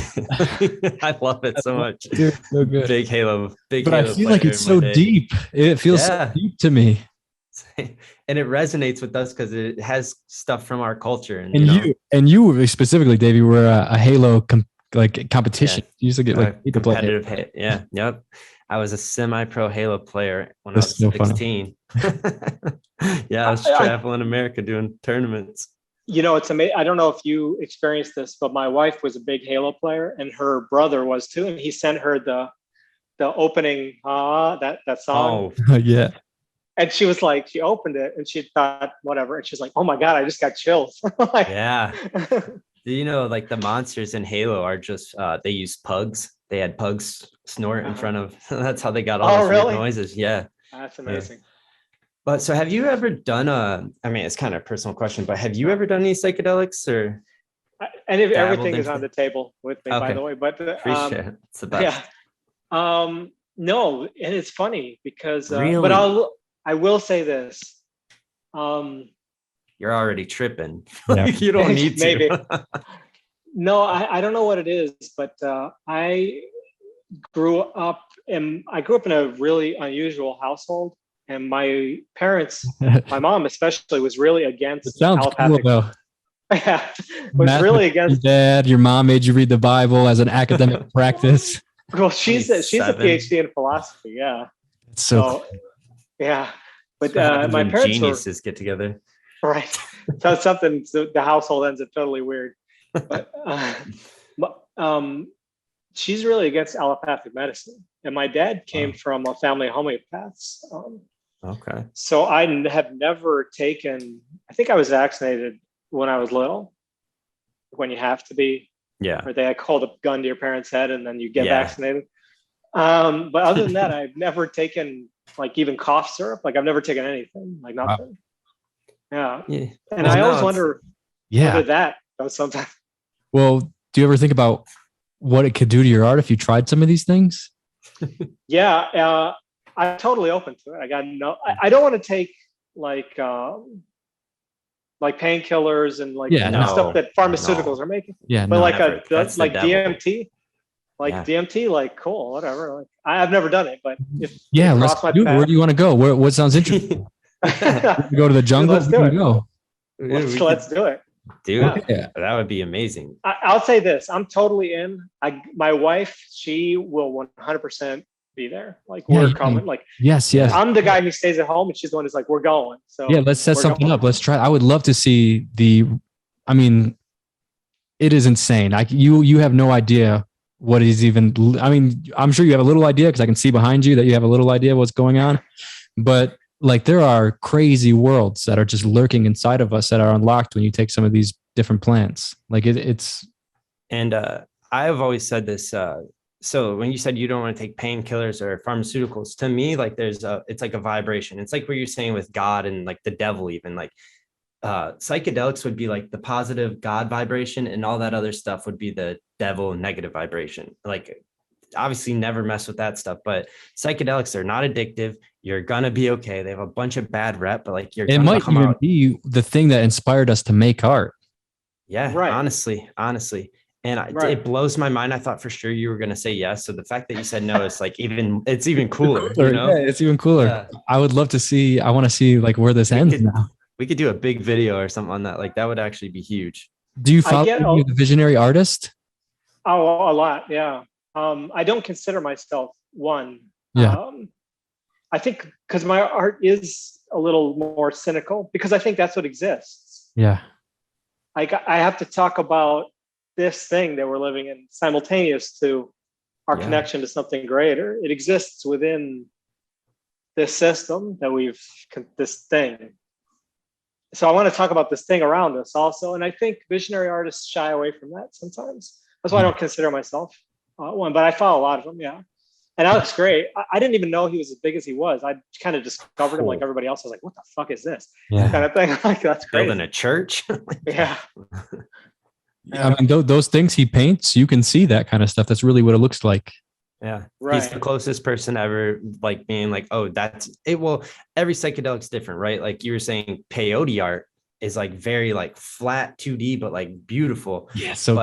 I love it so much. Dude, so good. Big Halo, but I feel like it's so deep. It feels so deep to me, and it resonates with us because it has stuff from our culture. And you specifically, Davey, were a Halo competition. You used to get competitive hit. Yeah, yep. I was a semi-pro Halo player when I was 16. Yeah, I was traveling America doing tournaments. It's amazing. I don't know if you experienced this, but my wife was a big Halo player, and her brother was too. And he sent her the opening that song. Oh, yeah. And she was like, she opened it and she thought whatever, and she's like, "Oh my god, I just got chills." Yeah. Like the monsters in Halo are just they use pugs. They had pugs snort in front of. That's how they got all those weird noises. Yeah, that's amazing. Yeah. But so, have you ever done I mean, it's kind of a personal question, but have you ever done any psychedelics or? Everything is on the table with me, by the way. But appreciate it. It's the best. Yeah. No, and it's funny because. Really? But I will say this. You're already tripping. You don't need to. Maybe. No, I don't know what it is, but I grew up in a really unusual household, and my parents, my mom especially, was really against allopathic. Cool, though. Yeah, was really against. Your dad, your mom made you read the Bible as an academic practice. Well, she's a PhD in philosophy. Yeah. So yeah, but my parents geniuses get together. Right. So something. So the household ends up totally weird. But she's really against allopathic medicine, and my dad came from a family of homeopaths. Okay. So I have never taken. I think I was vaccinated when I was little, when you have to be. Yeah. Or they hold a gun to your parents' head and then you get vaccinated. But other than that, I've never taken even cough syrup. I've never taken anything, nothing. Wow. Yeah. And I always wonder whether that goes sometimes. Well, do you ever think about what it could do to your art if you tried some of these things? Yeah. I'm totally open to it. I don't want to take painkillers and stuff that pharmaceuticals are making. Yeah. But DMT, DMT, cool, whatever. I've never done it, but let's do it. Where do you want to go? What sounds interesting? Go to the jungle. Let's do it. Let's do it. Dude, that would be amazing. I'll say this. I'm totally in. My wife, she will 100% be there. We're coming. Yes. I'm the guy who stays at home, and she's the one who's we're going. So let's set something up. Let's try. I would love to see it is insane. You have no idea what is even. I'm sure you have a little idea because I can see behind you that you have a little idea what's going on, but there are crazy worlds that are just lurking inside of us that are unlocked when you take some of these different plants. It's. And I've always said this. So when you said you don't want to take painkillers or pharmaceuticals, to me, it's like a vibration. It's like what you're saying with God and the devil, even psychedelics would be the positive God vibration, and all that other stuff would be the devil negative vibration. Obviously never mess with that stuff, but psychedelics are not addictive. You're gonna be okay. They have a bunch of bad rep, but it might even be the thing that inspired us to make art. Yeah, right. Honestly. And it blows my mind. I thought for sure you were going to say yes. So the fact that you said no, it's it's even cooler. Yeah, it's even cooler. Yeah. I would love to see. I want to see where this ends now. We could do a big video or something on that. That would actually be huge. Do you follow the visionary artist? Oh, a lot. Yeah. I don't consider myself one. Yeah. I think because my art is a little more cynical, because I think that's what exists. Yeah. I have to talk about this thing that we're living in simultaneous to our connection to something greater. It exists within this system that this thing. So I want to talk about this thing around us also. And I think visionary artists shy away from that sometimes. That's why I don't consider myself one, but I follow a lot of them. Yeah. And Alex Gray, I didn't even know he was as big as he was. I kind of discovered him like everybody else. I was like, what the fuck is this? Yeah. Kind of thing. That's crazy. Building a church. Yeah. Those things he paints, you can see that kind of stuff. That's really what it looks like. Yeah. Right. He's the closest person ever, being oh, that's it. Well, every psychedelic's different, right? You were saying peyote art is like very like flat 2D, but like beautiful. Yeah. So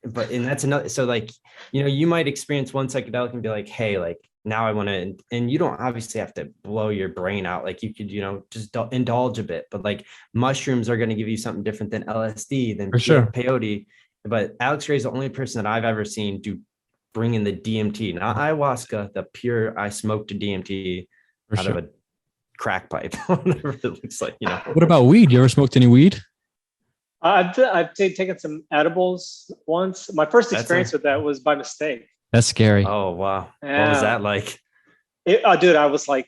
But and that's another. So like, you might experience one psychedelic and be like, hey, like now I want to, and you don't obviously have to blow your brain out. Like you could, just indulge a bit, but like mushrooms are going to give you something different than LSD, than For sure. peyote. But Alex Ray is the only person that I've ever seen bring in the DMT, not ayahuasca, the pure, I smoked a DMT For out sure. of a crack pipe, whatever it looks like, What about weed? You ever smoked any weed? I've taken some edibles once. My first experience with that was by mistake. That's scary. Oh, wow. Yeah. What was that like? Dude, I was like,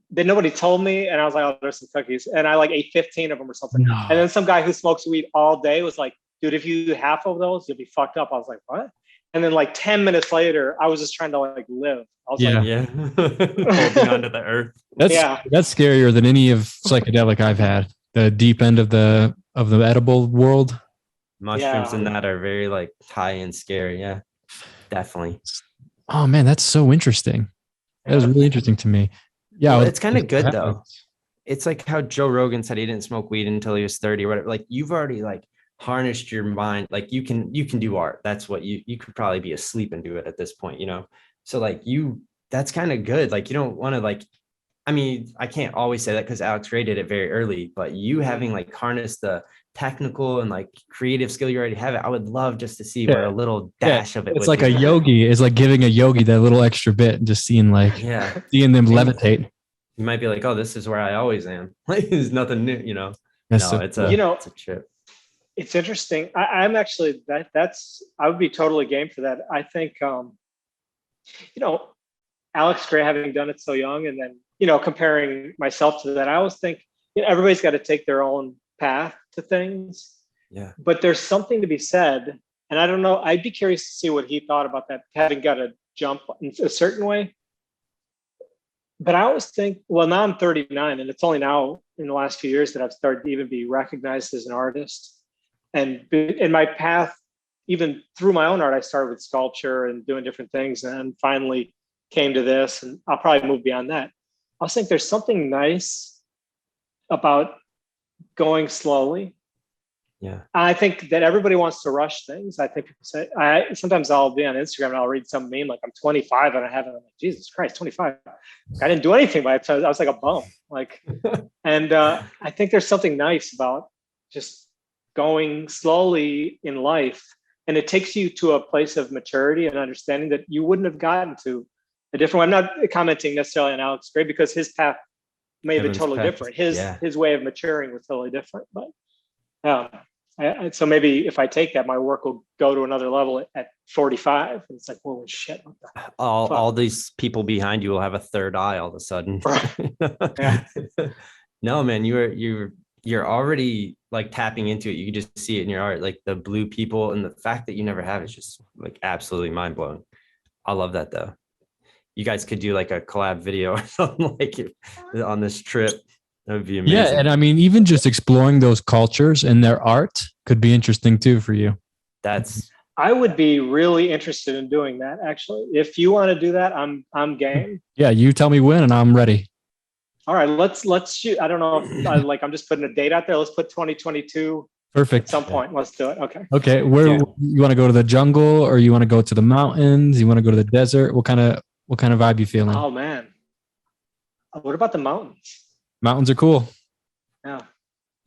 then nobody told me, and I was like, oh, there's some cookies, and I like ate 15 of them or something. No. And then some guy who smokes weed all day was like, dude, if you do half of those, you'll be fucked up. I was like, what? And then like 10 minutes later, I was just trying to like live. I was like, Yeah. Holding onto the earth. That's scarier than any of psychedelic I've had. The deep end of the edible world. Mushrooms and that are very like high and scary. Yeah, definitely. Oh man, that's so interesting. That was really interesting to me. Yeah, well, it's kind of good though. It's like how Joe Rogan said he didn't smoke weed until he was 30 or whatever. Like you've already like harnessed your mind. Like you can do art. That's what you could probably be asleep and do it at this point, So like that's kind of good. Like you don't want to like, I mean, I can't always say that because Alex Ray did it very early, but you having like harnessed the technical and like creative skill you already have, I would love just to see where a little dash of it. It's like a yogi. It's like giving a yogi that little extra bit and just seeing like seeing them levitate. You might be like, oh, this is where I always am. Like there's nothing new, It's a trip. It's interesting. I'm actually I would be totally game for that. I think Alex Gray having done it so young, and then comparing myself to that, I always think everybody's got to take their own path to things. Yeah. But there's something to be said, and I don't know. I'd be curious to see what he thought about that, having got to jump in a certain way. But I always think, well, now I'm 39, and it's only now in the last few years that I've started to even be recognized as an artist. And in my path, even through my own art, I started with sculpture and doing different things, and finally came to this, and I'll probably move beyond that. I think there's something nice about going slowly. Yeah. I think that everybody wants to rush things. I think people say, sometimes I'll be on Instagram and I'll read some meme like I'm 25 and I haven't. I'm like, Jesus Christ, 25. I didn't do anything by the time I was like a bum. Like, and I think there's something nice about just going slowly in life. And it takes you to a place of maturity and understanding that you wouldn't have gotten to a different one. I'm not commenting necessarily on Alex Gray because his path may have been totally different. His way of maturing was totally different. But so maybe if I take that, my work will go to another level at 45. And it's like, holy shit. What the all these people behind you will have a third eye all of a sudden. Yeah. No, man, you're already like tapping into it. You can just see it in your art, like the blue people, and the fact that you never have is just like absolutely mind blowing. I love that though. You guys could do like a collab video or something like it on this trip. That would be amazing. Yeah, and I mean, even just exploring those cultures and their art could be interesting too for you. I would be really interested in doing that. Actually, if you want to do that, I'm game. Yeah, you tell me when, and I'm ready. All right, let's shoot. I don't know if I'm just putting a date out there. Let's put 2022. Perfect. At some point, let's do it. Okay. Where you want to go to the jungle, or you want to go to the mountains? You want to go to the desert? What kind of vibe you feeling? Oh man, what about the mountains? Mountains are cool. Yeah,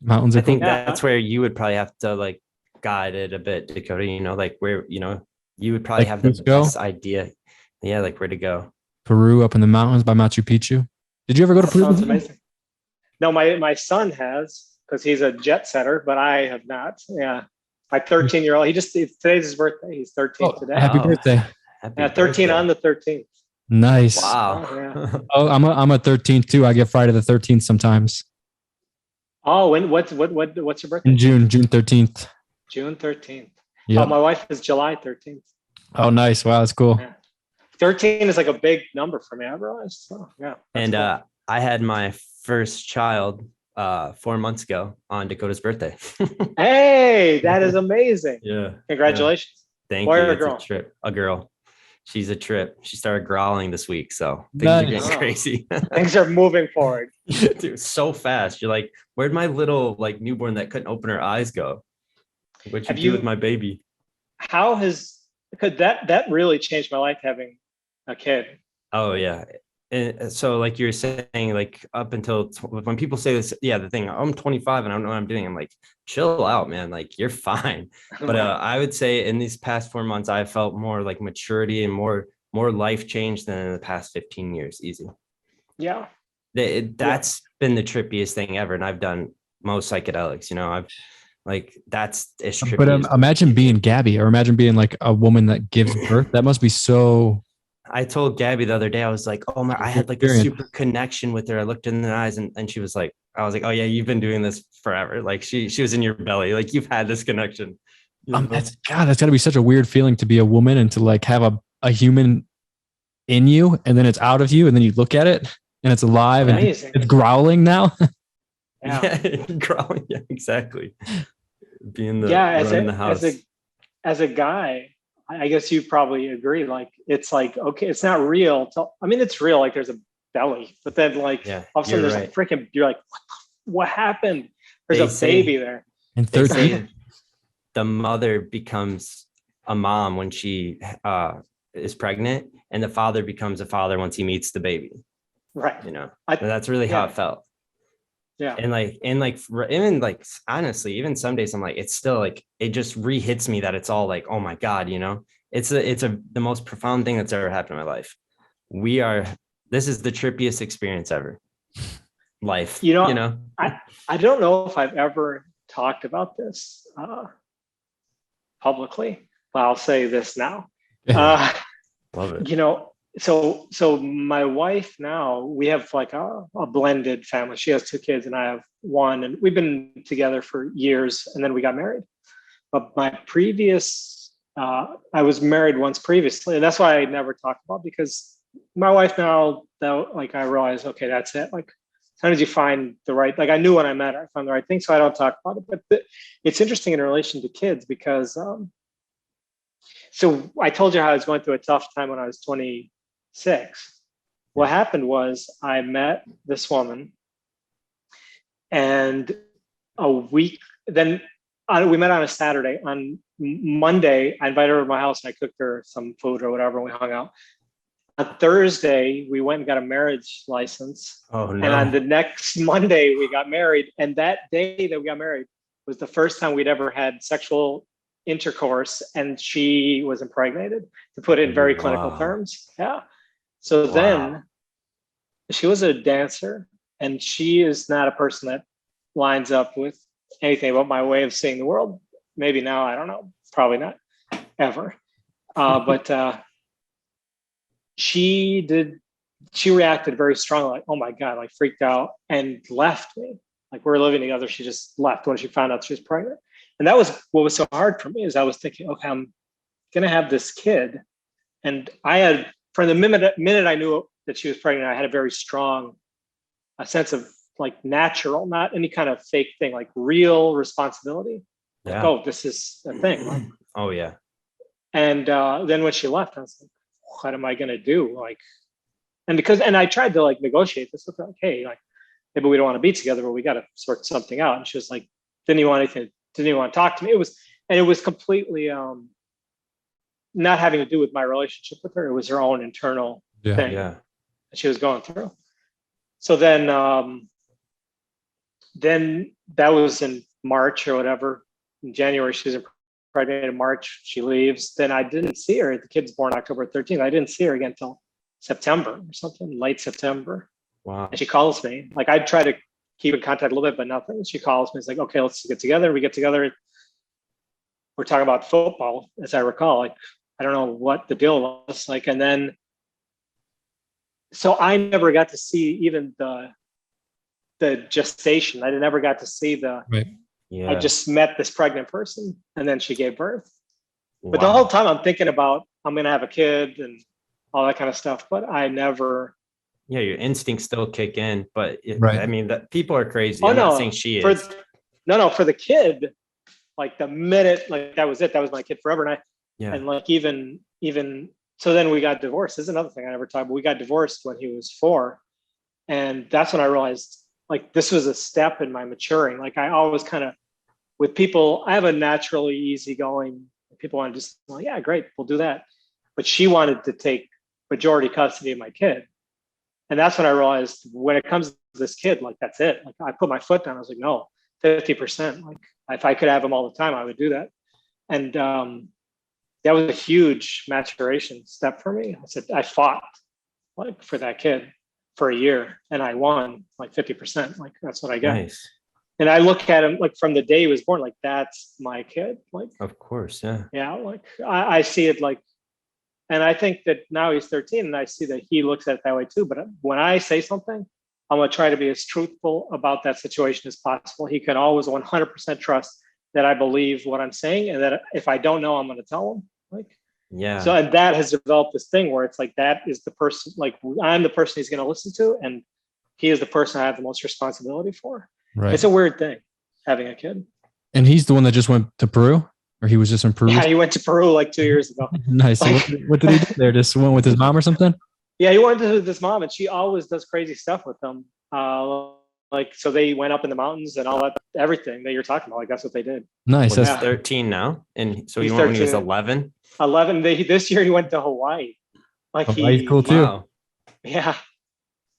mountains are cool. I think that's where you would probably have to like guide it a bit, Dakota. Like where you would probably have the best idea. Yeah, like where to go. Peru, up in the mountains by Machu Picchu. Did you ever go to Peru? Sounds amazing. No, my son has, because he's a jet setter, but I have not. Yeah, my 13-year-old. Today's his birthday. He's 13 today. Happy birthday! Yeah, 13 on the 13th. Nice. Wow. Yeah. Oh, I'm a 13th too. I get Friday the 13th sometimes. Oh, what's your birthday? In June 13th. June 13th. Yeah. Oh, my wife is July 13th. Oh, nice. Wow, that's cool. Yeah. 13 is like a big number for me. I realized. So yeah. And cool. I had my first child 4 months ago on Dakota's birthday. Hey, that is amazing. Yeah. Congratulations. Yeah. Thank Boy you. or It's girl? a girl. She's a trip. She started growling this week, so things Nice. are getting crazy. Things are moving forward. Dude, so fast. You're like, where'd my little like newborn that couldn't open her eyes go? What'd you do with my baby? How has, because that really changed my life, having a kid. Oh yeah. And so like you're saying, like up until when people say this, yeah, the thing, I'm 25 and I don't know what I'm doing. I'm like, chill out, man. Like you're fine. But I would say in these past 4 months, I felt more like maturity and more life change than in the past 15 years. Easy. Yeah. That's been the trippiest thing ever. And I've done most psychedelics, I've like, it's trippy. But imagine being Gabby, or imagine being like a woman that gives birth. That must be so. I told Gabby the other day, I was like, oh my, I had like a super connection with her. I looked in the eyes and she was like, I was like, oh yeah, you've been doing this forever. Like she was in your belly. Like you've had this connection. That's gotta be such a weird feeling to be a woman and to like have a human in you, and then it's out of you, and then you look at it and it's alive. Amazing. And it's growling now. Yeah, growling. Yeah, exactly. Being the house. As a guy, I guess you probably agree. Like, it's like, okay, it's not real. It's real. Like there's a belly, but then like all of a sudden there's a freaking, you're like, what happened? There's a baby there. And 13. The mother becomes a mom when she is pregnant, and the father becomes a father once he meets the baby. Right. And that's really how it felt. Yeah. And honestly, even some days I'm like, it's still like, it just re-hits me that it's all like, oh my God, it's the most profound thing that's ever happened in my life. This is the trippiest experience ever. Life, I don't know if I've ever talked about this publicly, but I'll say this now. Love it. So my wife now, we have like a blended family. She has 2 kids and I have 1, and we've been together for years, and then we got married. But my previous, I was married once previously, and that's why I never talked about, because my wife now, like I realized, okay, that's it. Like sometimes you find the right, like I knew when I met her, I found the right thing. So I don't talk about it, but it's interesting in relation to kids because, so I told you how I was going through a tough time when I was 26. What happened was I met this woman, and a week, then we met on a Saturday. On Monday, I invited her to my house and I cooked her some food or whatever, and we hung out. On Thursday, we went and got a marriage license. Oh, no. And on the next Monday, we got married. And that day that we got married was the first time we'd ever had sexual intercourse, and she was impregnated, to put it in very clinical terms. Yeah. So then she was a dancer, and she is not a person that lines up with anything about my way of seeing the world. Maybe now, I don't know, probably not ever. But she reacted very strongly, like, oh my God, like freaked out and left me. Like we're living together. She just left when she found out she was pregnant. And that was what was so hard for me, is I was thinking, okay, I'm going to have this kid. And I had, from the minute I knew that she was pregnant, I had a very strong sense of like natural, not any kind of fake thing, like real responsibility. Yeah. Like, oh, this is a thing. Like, oh yeah. And then when she left, I was like, what am I going to do? Like, and I tried to like negotiate this with her, like, hey, like, maybe we don't want to be together, but we got to sort something out. And she was like, didn't even want to talk to me. It was completely not having to do with my relationship with her. It was her own internal thing that she was going through. So then that was in March or whatever. In January, she's pregnant. In March, she leaves. Then I didn't see her. The kid's born October 13th. I didn't see her again until September or something, late September. Wow. And she calls me. Like I try to keep in contact a little bit, but nothing. She calls me. It's like, okay, let's get together. We get together. We're talking about football, as I recall. Like, I don't know what the deal was like. And then, so I never got to see even the gestation. I never got to see right. I just met this pregnant person, and then she gave birth. Wow. But the whole time I'm thinking about, I'm going to have a kid and all that kind of stuff, but I never. Yeah, your instincts still kick in, but right. I mean, that people are crazy. I'm not saying she is. For the kid, like the minute, like that was it. That was my kid forever. And and like even So then we got divorced. This is another thing I never talked about. We got divorced when he was 4. And that's when I realized like this was a step in my maturing. Like I always kind of, with people, I have a naturally easygoing, people want to just, well, yeah, great, we'll do that. But she wanted to take majority custody of my kid. And that's when I realized when it comes to this kid, like that's it. Like I put my foot down. I was like, no, 50%. Like if I could have him all the time, I would do that. And that was a huge maturation step for me. I said, I fought like for that kid for a year and I won like 50%. Like that's what I got. Nice. And I look at him like from the day he was born, like that's my kid. Like, of course. Yeah. Yeah. Like I see it like, and I think that now he's 13 and I see that he looks at it that way too. But when I say something, I'm going to try to be as truthful about that situation as possible. He can always 100% trust that I believe what I'm saying. And that if I don't know, I'm going to tell him. Like, yeah. So, and that has developed this thing where it's like, that is the person, like I'm the person he's going to listen to. And he is the person I have the most responsibility for. Right. It's a weird thing having a kid. And he's the one that just went to Peru, or he was just in Peru? Yeah, he went to Peru like 2 years ago. Nice. Like, so what did he do there? Just went with his mom or something? Yeah, he went to his mom and she always does crazy stuff with him. Like, so they went up in the mountains and all that, everything that you're talking about. Like, that's what they did. Nice. Well, That's he's 13 now. And so He's he went when he was 13. 11. 11. This year he went to Hawaii. Like Hawaii's cool too. Wow. Yeah.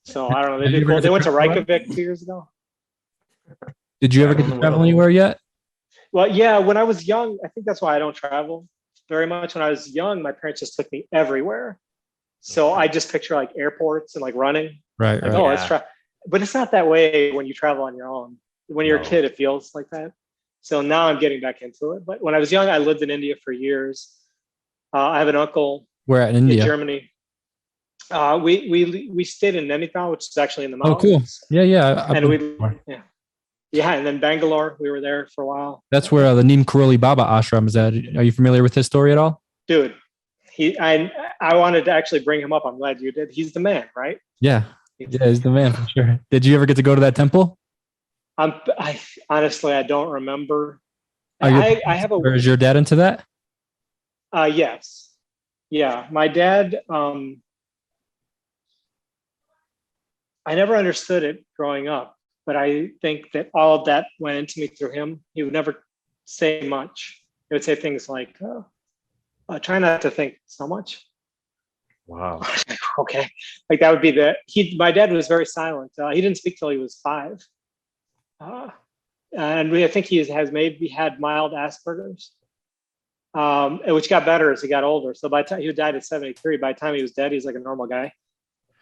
So I don't know. Have you ever They went to traveled? Reykjavik 2 years ago. Did you ever get to travel anywhere yet? Well, yeah, when I was young, I think that's why I don't travel very much. When I was young, my parents just took me everywhere. So I just picture like airports and like running. Right. Like, Right. oh, let's try. But it's not that way when you travel on your own. When you're a kid, it feels like that. So now I'm getting back into it. But when I was young, I lived in India for years. I have an uncle Where at in in India? Germany. We stayed in Nainital, which is actually in the Oh, mountains. cool. Yeah. And yeah, and then Bangalore, we were there for a while. That's where the Neem Karoli Baba ashram is at. Are you familiar with his story at all? Dude, I wanted to actually bring him up. I'm glad you did. He's the man, right? Yeah. Yeah, he's the man for sure. Did you ever get to go to that temple? I honestly, I don't remember. I have a. Or is your dad into that? Yes. Yeah. My dad, I never understood it growing up, but I think that all of that went into me through him. He would never say much. He would say things like, try not to think so much. Wow. Okay. Like that would be my dad was very silent. He didn't speak till he was 5. And I think he has maybe had mild Asperger's, which got better as he got older. So by the time he died at 73, by the time he was dead, he's like a normal guy.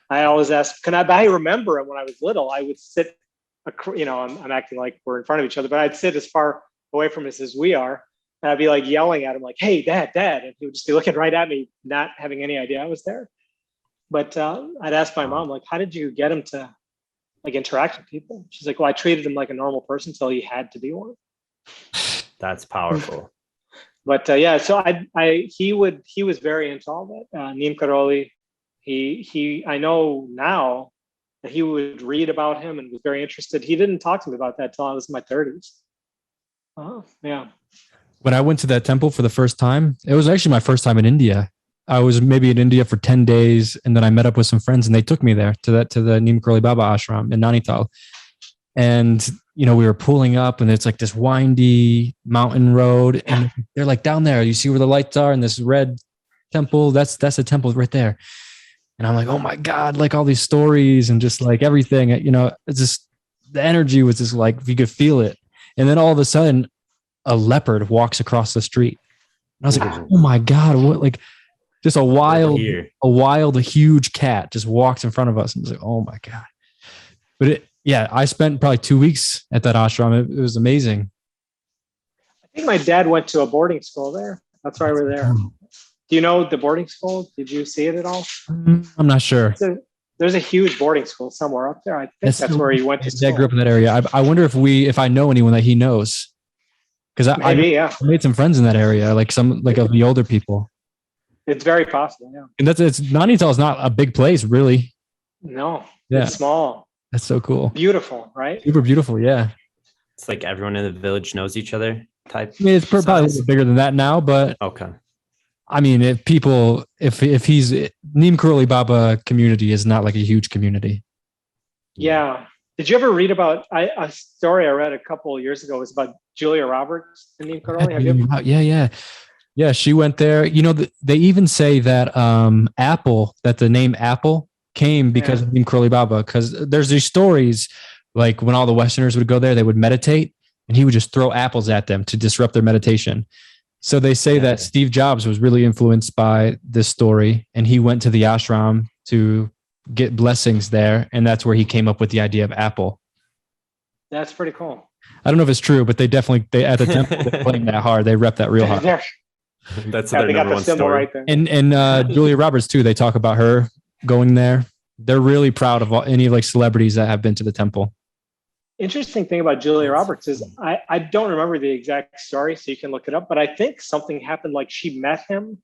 I always ask, but I remember it when I was little, I would sit, I'm acting like we're in front of each other, but I'd sit as far away from us as we are. And I'd be like yelling at him like, hey, dad. And he would just be looking right at me, not having any idea I was there. But I'd ask my mom, like, how did you get him to like interact with people? She's like, well, I treated him like a normal person until he had to be one. That's powerful. But yeah, so he was very into all that. Neem Karoli, I know now that he would read about him and was very interested. He didn't talk to me about that till I was in my 30s. Oh, yeah. When I went to that temple for the first time, it was actually my first time in India. I was maybe in India for 10 days, and then I met up with some friends, and they took me there to the Neem Karoli Baba ashram in Nainital. And we were pulling up, and it's like this windy mountain road, and they're like, down there, you see where the lights are, and this red temple. That's a temple right there. And I'm like, oh my God, like all these stories and just like everything. It's just the energy was just like you could feel it. And then all of a sudden, a leopard walks across the street. And I was like, oh my God, what like. Just a wild, huge cat just walks in front of us and was like, oh my God. But I spent probably 2 weeks at that ashram. It was amazing. I think my dad went to a boarding school there. That's why we're there. Do you know the boarding school? Did you see it at all? I'm not sure. There's a huge boarding school somewhere up there. I think that's where he went to school. I grew up in that area. I wonder if I know anyone that he knows. Because I made some friends in that area, like some of the older people. It's very possible, yeah. And Nainital is not a big place, really. No, it's small. That's so cool. Beautiful, right? Super beautiful, yeah. It's like everyone in the village knows each other type. I mean, it's probably a little bit bigger than that now, but okay. I mean, if he's Neem Karoli Baba community is not like a huge community. Yeah. Did you ever read about a story I read a couple of years ago? Was about Julia Roberts and Neem Karoli? Have you ever? Yeah. She went there. You know, they even say that that the name Apple came because of Neem Karoli Baba. Because there's these stories like when all the Westerners would go there, they would meditate, and he would just throw apples at them to disrupt their meditation. So they say that Steve Jobs was really influenced by this story, and he went to the ashram to get blessings there, and that's where he came up with the idea of Apple. That's pretty cool. I don't know if it's true, but they at the temple they're playing that hard. They rep that real hard. That's their number one story. Right there. And Julia Roberts too. They talk about her going there. They're really proud of any like celebrities that have been to the temple. Interesting thing about Julia Roberts is I don't remember the exact story, so you can look it up, but I think something happened, like she met him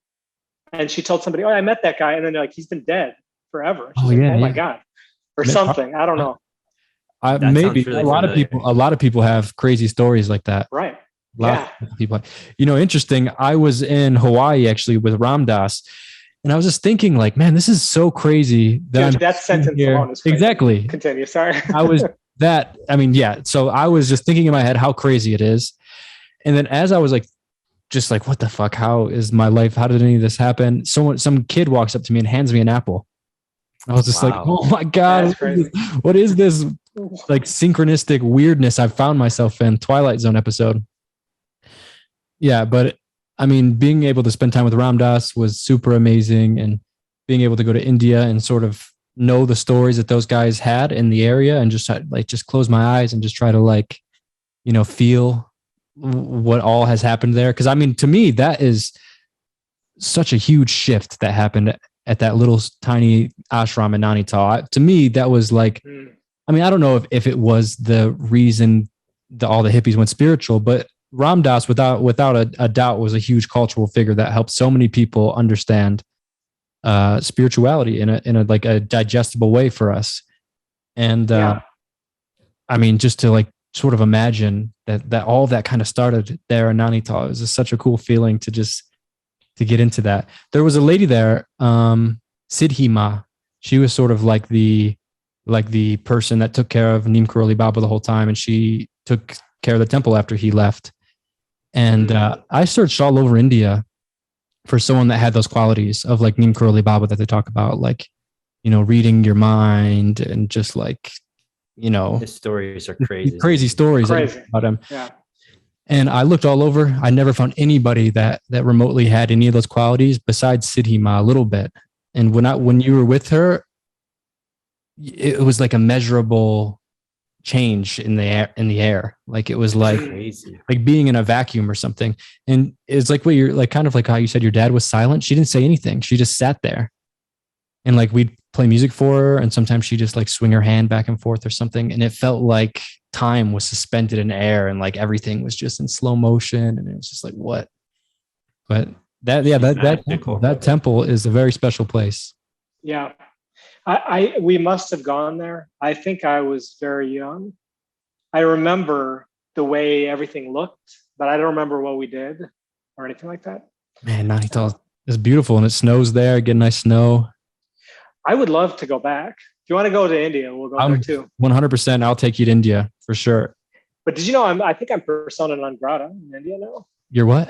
and she told somebody, oh, I met that guy. And then like, he's been dead forever. She's my God. Or something. I don't know. Maybe really a lot of people have crazy stories like that. Right. A lot of people, interesting. I was in Hawaii actually with Ram Dass, and I was just thinking like, man, this is so crazy that sentence alone is crazy. Exactly. Continue. Sorry. So I was just thinking in my head how crazy it is. And then as I was like, just like, what the fuck? How is my life? How did any of this happen? Some kid walks up to me and hands me an apple. I was just like, oh my God, what is this like synchronistic weirdness I've found myself in? Twilight Zone episode. Yeah, but I mean, being able to spend time with Ram Dass was super amazing, and being able to go to India and sort of know the stories that those guys had in the area, and just close my eyes and just try to feel what all has happened there. Because I mean, to me, that is such a huge shift that happened at that little tiny ashram in Nainital. To me, that was like, I mean, I don't know if it was the reason that all the hippies went spiritual, but Ram Dass, without a doubt, was a huge cultural figure that helped so many people understand spirituality in a like a digestible way for us. And I mean, just to like sort of imagine that all that kind of started there in Nainital. It was just such a cool feeling to get into that. There was a lady there, Sidhima. She was sort of like the person that took care of Neem Karoli Baba the whole time, and she took care of the temple after he left. And I searched all over India for someone that had those qualities of like Neem Karoli Baba that they talk about, like, reading your mind and just like, his stories are crazy. Crazy stories about him. Yeah. And I looked all over. I never found anybody that remotely had any of those qualities besides Sidhima a little bit. And when you were with her, it was like a measurable change in the air. Like it was like crazy, like being in a vacuum or something. And it's like what you're like, kind of like how you said your dad was silent. She didn't say anything. She just sat there, and like we'd play music for her, and sometimes she just like swing her hand back and forth or something, and it felt like time was suspended in air, and like everything was just in slow motion, and it was just like what. But that temple is a very special place. Yeah. We must have gone there. I think I was very young. I remember the way everything looked, but I don't remember what we did or anything like that. Man, Nainital is beautiful, and it snows there. Get nice snow. I would love to go back. If you want to go to India, we'll go there too. 100%. I'll take you to India for sure. But did you know I think I'm persona non grata in India now? You're what?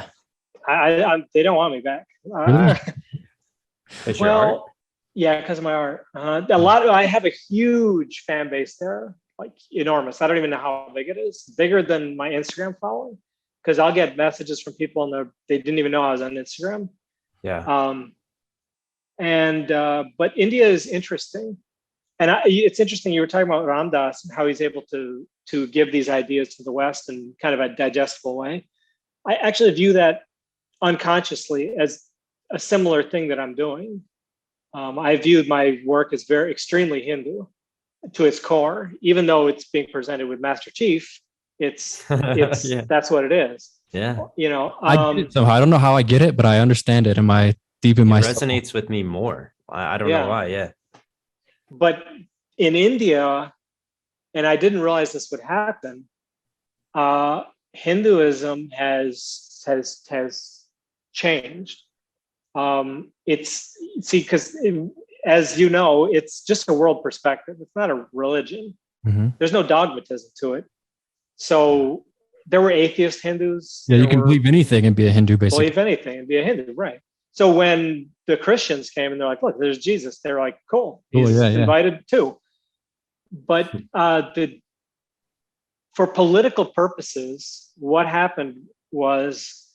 They don't want me back. Really? Well, yeah, because of my art. I have a huge fan base there, like enormous. I don't even know how big it is. Bigger than my Instagram following, because I'll get messages from people and they didn't even know I was on Instagram. Yeah. But India is interesting, and it's interesting. You were talking about Ram Dass and how he's able to give these ideas to the West in kind of a digestible way. I actually view that unconsciously as a similar thing that I'm doing. I viewed my work as very extremely Hindu to its core, even though it's being presented with Master Chief. It's that's what it is. Yeah. I get it somehow. I don't know how I get it, but I understand it. Deep in my resonates with me more. I don't know why. Yeah. But in India, and I didn't realize this would happen, Hinduism has changed. It's because as you know, it's just a world perspective. It's not a religion. Mm-hmm. There's no dogmatism to it. So there were atheist Hindus. Yeah, you can believe anything and be a Hindu, basically. Believe anything and be a Hindu, right? So when the Christians came and they're like, look, there's Jesus. They're like, cool. He's invited too. But for political purposes, what happened was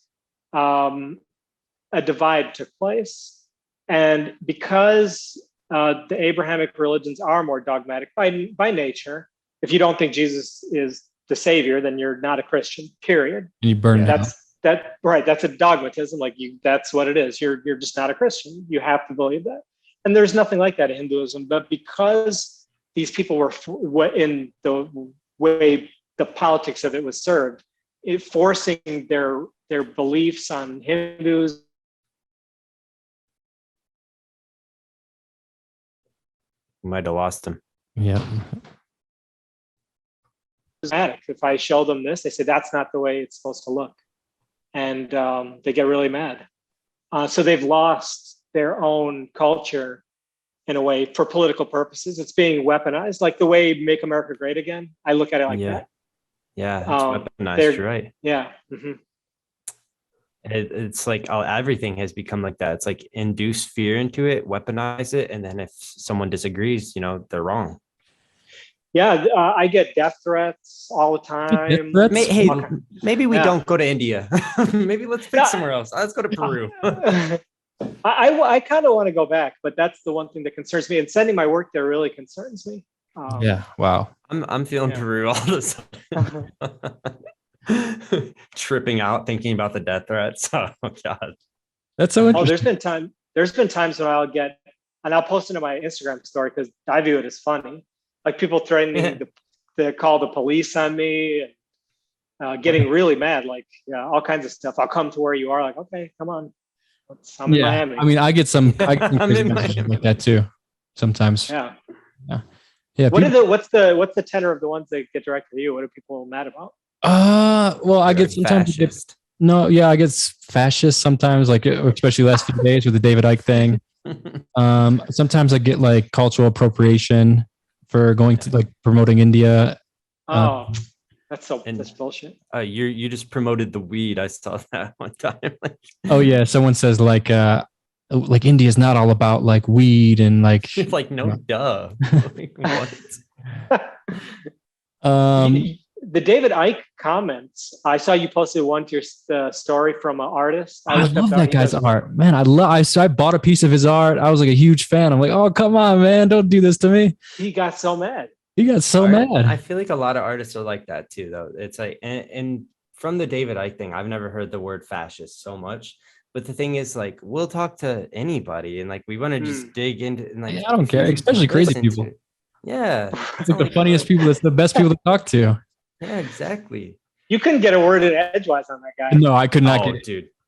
a divide took place. And because the Abrahamic religions are more dogmatic by nature, if you don't think Jesus is the savior, then you're not a Christian, period. And you burn That's a dogmatism. Like that's what it is. You're just not a Christian. You have to believe that. And there's nothing like that in Hinduism. But because these people were in the way the politics of it was served, it forcing their beliefs on Hindus. You might have lost him. Yeah. If I show them this, they say that's not the way it's supposed to look, and they get really mad. So they've lost their own culture in a way for political purposes. It's being weaponized, like the way "Make America Great Again." I look at it like that. Yeah, it's weaponized. You're right. Yeah. Mm-hmm. It's like everything has become like that. It's like induce fear into it, weaponize it, and then if someone disagrees, they're wrong. Yeah, I get death threats all the time. Hey, maybe we don't go to India. Maybe let's pick somewhere else. Let's go to Peru. I kind of want to go back, but that's the one thing that concerns me. And sending my work there really concerns me. Yeah. Wow. I'm feeling Peru all of a sudden. Tripping out, thinking about the death threats. Oh God. That's so interesting. There's been times when I'll get, and I'll post it on my Instagram story because I view it as funny. Like people threatening to call the police on me, and getting really mad, like all kinds of stuff. I'll come to where you are, like, okay, come on. I'm in Miami. I mean, I get some like that too sometimes. Yeah. What's the tenor of the ones that get directed at you? What are people mad about? Well, I get sometimes I get fascist sometimes, like especially last few days with the David Icke thing. Sometimes I get like cultural appropriation for going to like promoting India. That's bullshit. You just promoted the weed. I saw that one time. Oh yeah, someone says like India is not all about like weed and like like no duh. Like, what? The David Icke comments. I saw you posted one to your story from an artist. I love that guy's art, man. I bought a piece of his art. I was like a huge fan. I'm like, oh come on, man, don't do this to me. He got so mad. Mad. I feel like a lot of artists are like that too, though. It's like, and from the David Icke thing, I've never heard the word fascist so much. But the thing is, like, we'll talk to anybody, and like we want to just dig into. And, like, I don't care, especially crazy people. Yeah, it's like the funniest people. It's the best people to talk to. Yeah, exactly. You couldn't get a word in edgewise on that guy. No, I could not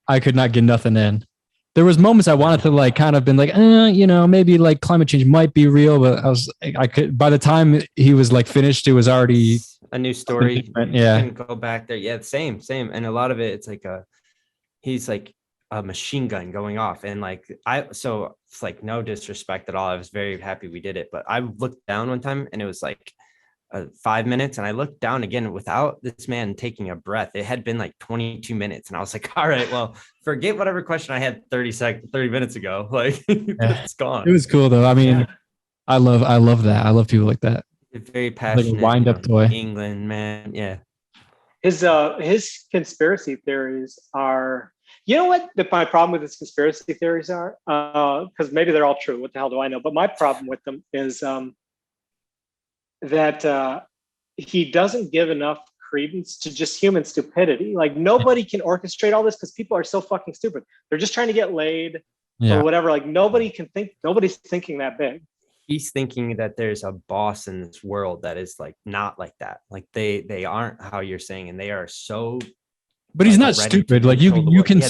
I could not get nothing in. There was moments I wanted to like kind of been like, maybe like climate change might be real, but I could, by the time he was like finished, it was already a new story. Yeah. You can go back there. Yeah. Same. And a lot of it, it's like he's like a machine gun going off. And like, so it's like no disrespect at all. I was very happy we did it, but I looked down one time and it was like 5 minutes, and I looked down again without this man taking a breath. It had been like 22 minutes, and I was like, all right, well, forget whatever question I had 30 minutes ago. Like it's gone. It was cool though. I mean, I love that. I love people like that. It's very passionate. Like a wind-up toy. England, man. Yeah. His conspiracy theories are, you know what my problem with his conspiracy theories are? Because maybe they're all true. What the hell do I know? But my problem with them is that he doesn't give enough credence to just human stupidity. Like nobody can orchestrate all this because people are so fucking stupid. They're just trying to get laid or whatever. Like nobody's thinking that big. He's thinking that there's a boss in this world that is like not like that. Like they aren't how you're saying, and they are so. But he's not stupid. Like you can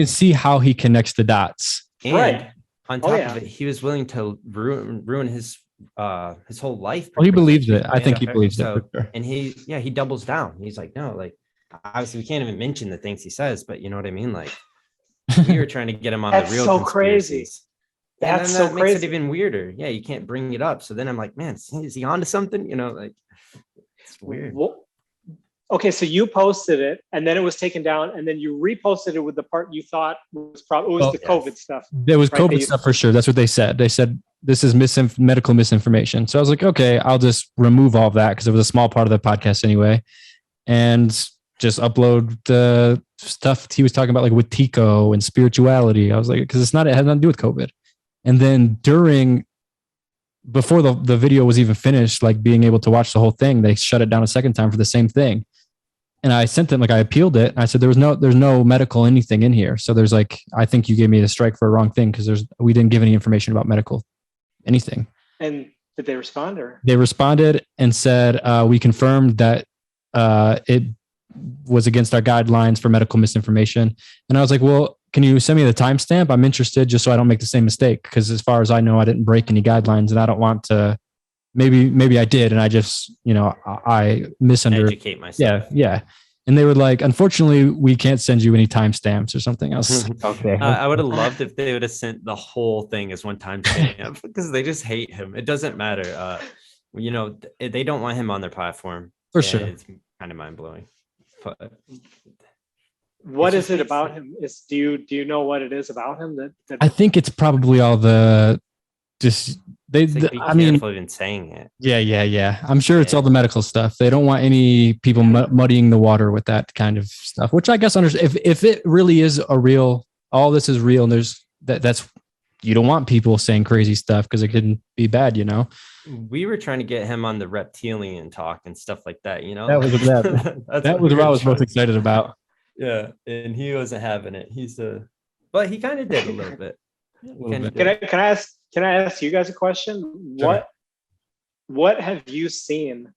see how he connects the dots. And right. On top of it, he was willing to ruin his whole life. Well, he believes it. I think he believes it. For sure. And he doubles down. He's like, no, like obviously we can't even mention the things he says, but you know what I mean? Like We were trying to get him on That's the real so crazy. conspiracies. That's and so that makes crazy. it even weirder. Yeah, you can't bring it up. So then I'm like, man, is he onto something? Like it's weird. Okay, so you posted it, and then it was taken down, and then you reposted it with the part you thought was probably the COVID stuff. There was COVID stuff for sure. That's what they said. They said this is medical misinformation. So I was like, okay, I'll just remove all of that because it was a small part of the podcast anyway, and just upload the stuff he was talking about, like with Tico and spirituality. I was like, because it has nothing to do with COVID. And then before the video was even finished, like being able to watch the whole thing, they shut it down a second time for the same thing. And I sent them, like, I appealed it. And I said, there's no medical anything in here. So there's like, I think you gave me a strike for a wrong thing because we didn't give any information about medical anything. And did they respond or? They responded and said, we confirmed that it was against our guidelines for medical misinformation. And I was like, well, can you send me the timestamp? I'm interested just so I don't make the same mistake. Because as far as I know, I didn't break any guidelines and I don't want to. Maybe I did, and I just, I misunderstood. Educate myself. Yeah. And they were like, unfortunately, we can't send you any timestamps or something else. Okay. I would have loved if they would have sent the whole thing as one timestamp because they just hate him. It doesn't matter. They don't want him on their platform. For sure. It's kind of mind blowing. But what is it about him? Do you know what it is about him that I think it's probably all the just. I mean, even saying it. Yeah. I'm sure it's all the medical stuff. They don't want any people muddying the water with that kind of stuff, which I guess if it really is all this is real, and there's that's you don't want people saying crazy stuff because it can be bad, We were trying to get him on the reptilian talk and stuff like that, That was that was what I was most excited about. Yeah, and he wasn't having it. But he kind of did a little bit. Can I ask you guys a question? Sure. What have you seen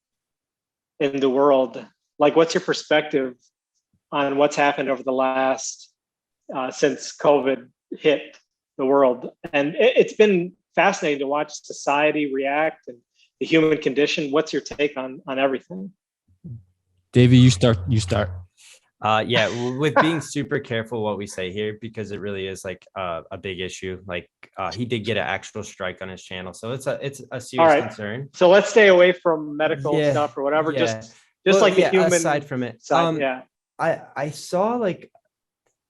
in the world? Like, what's your perspective on what's happened over the last since COVID hit the world? And it's been fascinating to watch society react and the human condition. What's your take on everything? Davey, you start. With being super careful what we say here, because it really is like a big issue. Like he did get an actual strike on his channel, so it's a serious concern. So let's stay away from medical stuff or whatever. Yeah. Just like the human aside from it. Side, I saw, like,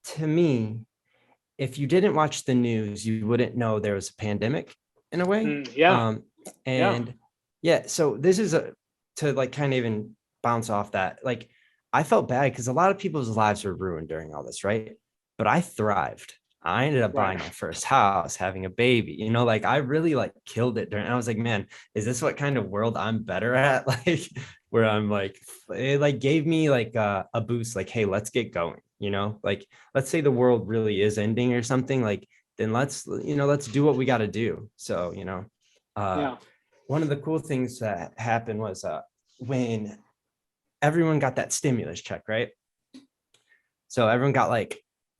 to me, if you didn't watch the news, you wouldn't know there was a pandemic in a way. So this is to like kind of even bounce off that, like, I felt bad because a lot of people's lives were ruined during all this, right? But I thrived. I ended up buying my first house, having a baby, like I really like killed it during. I was like, man, is this what kind of world I'm better at? Like, where I'm like, it like gave me like a boost, like, hey, let's get going, like, let's say the world really is ending or something, like, then let's do what we got to do. So, one of the cool things that happened was when everyone got that stimulus check, right? So everyone got like,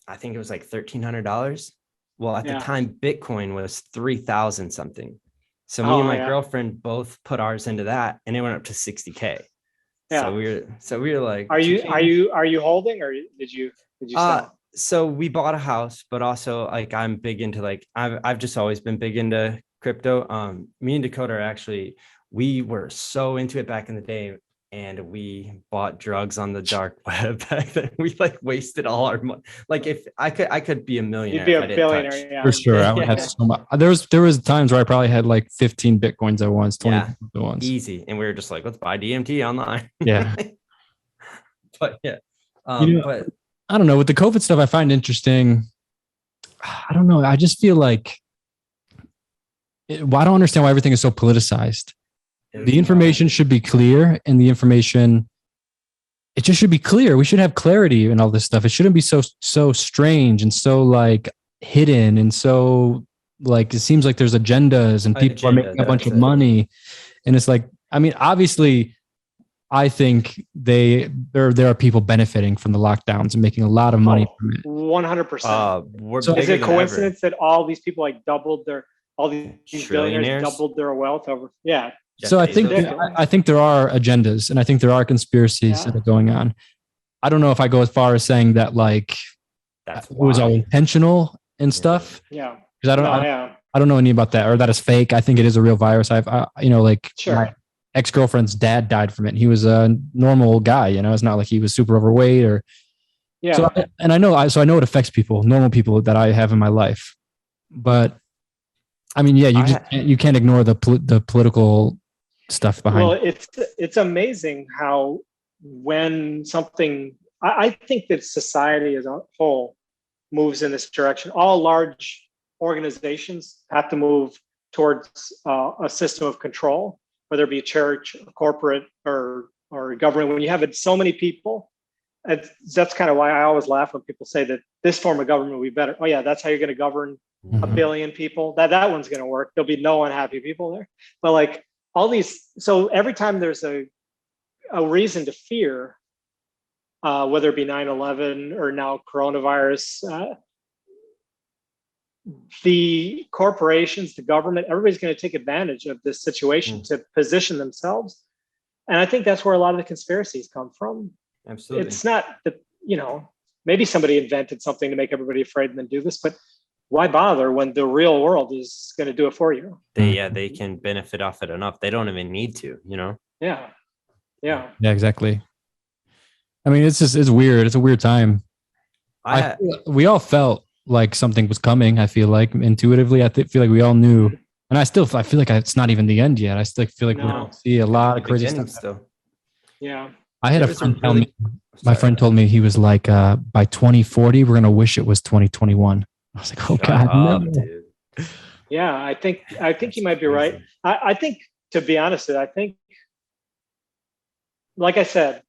I think it was like $1,300. Well, at the time, Bitcoin was 3,000 something. So me and my girlfriend both put ours into that, and it went up to 60K. Yeah. So we were like, are you holding, or did you sell? So we bought a house, but also like I'm big into like I've just always been big into crypto. Me and Dakota we were so into it back in the day. And we bought drugs on the dark web back then. We like wasted all our money. Like, if I could be a millionaire. You'd be a billionaire, for sure. I would have so much. There was times where I probably had like 15 Bitcoins at once, 20 at once. Easy. And we were just like, let's buy DMT online. Yeah. But but I don't know. With the COVID stuff, I find interesting. I don't know. I just feel like I don't understand why everything is so politicized. The information should be clear, and it just should be clear. We should have clarity in all this stuff. It shouldn't be so strange and so like hidden and so like, it seems like there's agendas and people are making a bunch of money. And it's like, I mean, obviously I think there are people benefiting from the lockdowns and making a lot of money from it. 100%. So is it coincidence that all these people like all these billionaires doubled their wealth over? Yeah. So I think there are agendas, and I think there are conspiracies that are going on. I don't know if I go as far as saying that like it was all intentional and stuff. Yeah. Because I don't know any about that, or that is fake. I think it is a real virus. My ex-girlfriend's dad died from it. And he was a normal guy, it's not like he was super overweight or. Yeah. So I know it affects people, normal people that I have in my life, but I mean, you can't ignore the political stuff behind. Well, it's amazing how when something, I think that society as a whole moves in this direction. All large organizations have to move towards a system of control, whether it be a church, a corporate, or government. When you have so many people, that's kind of why I always laugh when people say that this form of government will be better. Oh yeah, that's how you're going to govern a billion people. That one's going to work. There'll be no unhappy people there. But like all these, so every time there's a reason to fear, whether it be 9/11 or now coronavirus, the corporations, the government, everybody's going to take advantage of this situation to position themselves. And I think that's where a lot of the conspiracies come from. Absolutely. It's not that, maybe somebody invented something to make everybody afraid and then do this, but why bother when the real world is going to do it for you? They can benefit off it enough. They don't even need to, Yeah. Yeah, exactly. I mean, it's weird. It's a weird time. We all felt like something was coming. I feel like intuitively, feel like we all knew, and I feel like it's not even the end yet. I still feel like we're going to see a lot of crazy stuff still. Yeah. I had a friend tell me, my friend told me, he was like, by 2040, we're going to wish it was 2021. I was like, oh God, no. Dude. Yeah, I think you might be right. I think, to be honest with you, I think, like I said,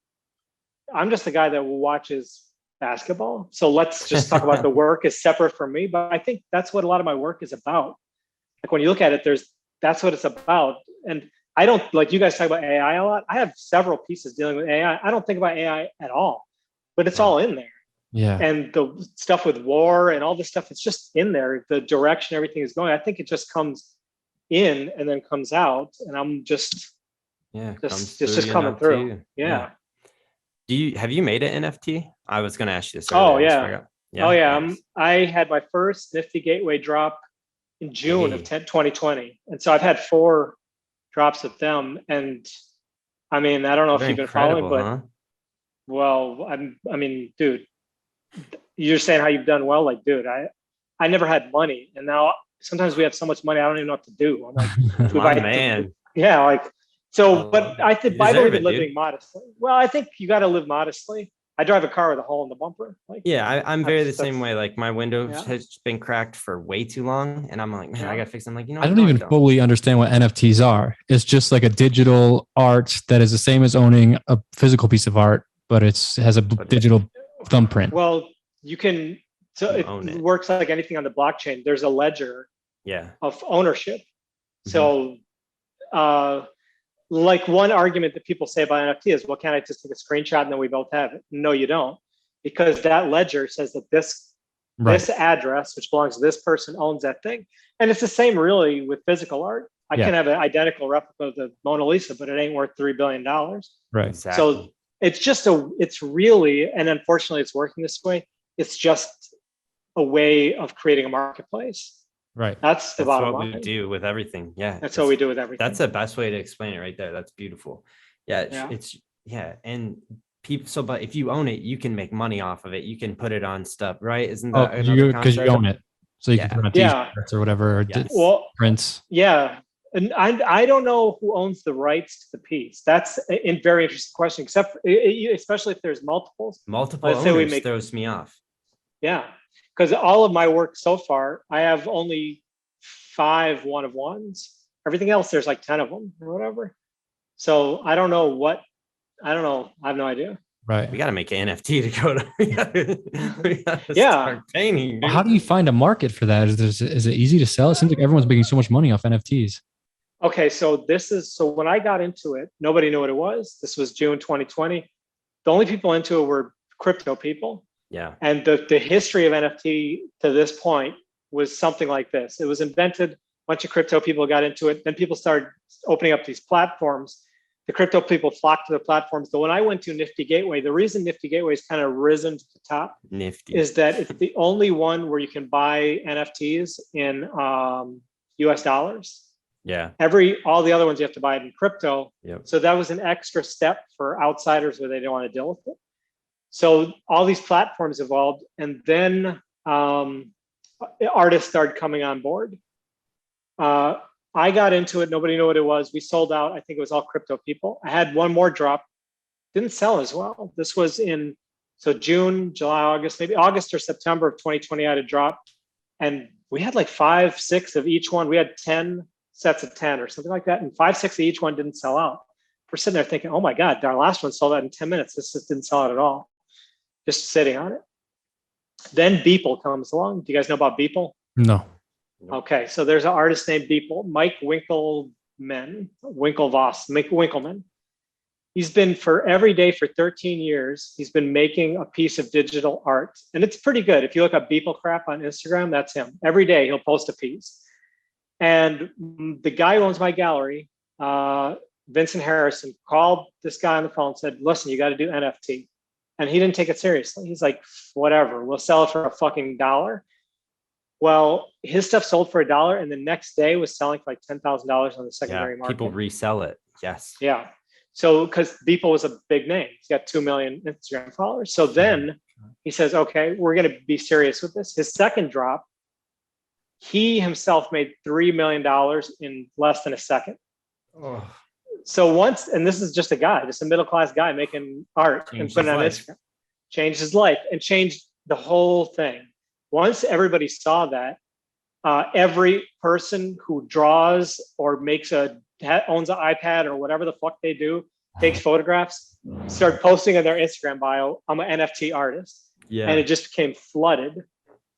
I'm just the guy that watches basketball. So let's just talk about the work is separate from me. But I think that's what a lot of my work is about. Like when you look at it, that's what it's about. And I don't, like you guys talk about AI a lot. I have several pieces dealing with AI. I don't think about AI at all, but it's all in there. Yeah. And the stuff with war and all this stuff, it's just in there. The direction everything is going. I think it just comes in and then comes out. And I'm just coming through. Yeah. Have you made an NFT? I was going to ask you this earlier. Oh yeah. I had my first Nifty Gateway drop in June of 2020. And so I've had 4 drops of them. And I mean, I don't know if you've been following, but well, I mean, dude, you're saying how you've done well. Like, dude, I never had money. And now sometimes we have so much money, I don't even know what to do. I'm like, man. Yeah. Like, so, but I believe in living modestly. Well, I think you got to live modestly. I drive a car with a hole in the bumper. Like, yeah, I'm very the same way. Like my window has been cracked for way too long, and I'm like, man, I gotta fix it. I'm like, I don't even fully understand what NFTs are. It's just like a digital art that is the same as owning a physical piece of art, but it has a digital thumbprint. Well, you can. So it works like anything on the blockchain. There's a ledger. Of ownership. So, like one argument that people say about NFT is, well, can't I just take a screenshot and then we both have it? No, you don't, because that ledger says that this address, which belongs to this person, owns that thing. And it's the same really with physical art. I can have an identical replica of the Mona Lisa, but it ain't worth $3 billion. Right. Exactly. So it's really, and unfortunately it's working this way. It's just a way of creating a marketplace. Right. That's the bottom line. That's what we do with everything. Yeah. That's what we do with everything. That's the best way to explain it right there. That's beautiful. Yeah. And people, so, but if you own it, you can make money off of it. You can put it on stuff, right? Isn't that because you own it. So you can put on t-shirts or whatever, or prints. Yeah. And I don't know who owns the rights to the piece. That's a very interesting question, especially if there's multiples. Multiple owners throws me off. Yeah. Because all of my work so far, I have only 5 one-of-ones. Everything else, there's like 10 of them or whatever. So I don't know. I have no idea. Right. We got to make an NFT to go to. we gotta start painting. Well, how do you find a market for that? Is it easy to sell? It seems like everyone's making so much money off NFTs. Okay. So when I got into it, nobody knew what it was. This was June 2020. The only people into it were crypto people. Yeah. And the history of NFT to this point was something like this. It was invented, a bunch of crypto people got into it. Then people started opening up these platforms the crypto people flock to the platforms. The one I went to, Nifty Gateway, the reason Nifty Gateway has kind of risen to the top Nifty is that it's the only one where you can buy NFTs in US dollars. Yeah. All the other ones you have to buy it in crypto. Yep. So that was an extra step for outsiders where they don't want to deal with it. So all these platforms evolved, and then artists started coming on board. I got into it. Nobody knew what it was. We sold out. I think it was all crypto people. I had one more drop. Didn't sell as well. This was in June, July, August, maybe August or September of 2020. I had a drop, and we had like 5, 6 of each one. We had 10 sets of 10 or something like that, and 5, 6 of each one didn't sell out. We're sitting there thinking, oh my God, our last one sold out in 10 minutes. This just didn't sell out at all. Just sitting on it. Then Beeple comes along. Do you guys know about Beeple? No. Okay, so there's an artist named Beeple, Mike Winkleman. He's been for every day for 13 years. He's been making a piece of digital art, and it's pretty good. If you look up Beeple crap on Instagram, that's him. Every day he'll post a piece. And the guy who owns my gallery, Vincent Harrison, called this guy on the phone and said, listen, you got to do NFT. And he didn't take it seriously. He's like, whatever, we'll sell it for a fucking $1. Well, his stuff sold for $1, and the next day was selling for like $10,000 on the secondary market. People resell it. Yes. Yeah. So, because Beeple was a big name, he's got 2 million Instagram followers. So then he says, okay, we're going to be serious with this. His second drop, he himself made $3 million in less than a second. Oh. So once, and this is just a middle-class guy making art and putting it on Instagram, changed his life and changed the whole thing. Once everybody saw that, every person who draws or owns an iPad or whatever the fuck they do, takes photographs, start posting in their Instagram bio, I'm an NFT artist. Yeah. And it just became flooded.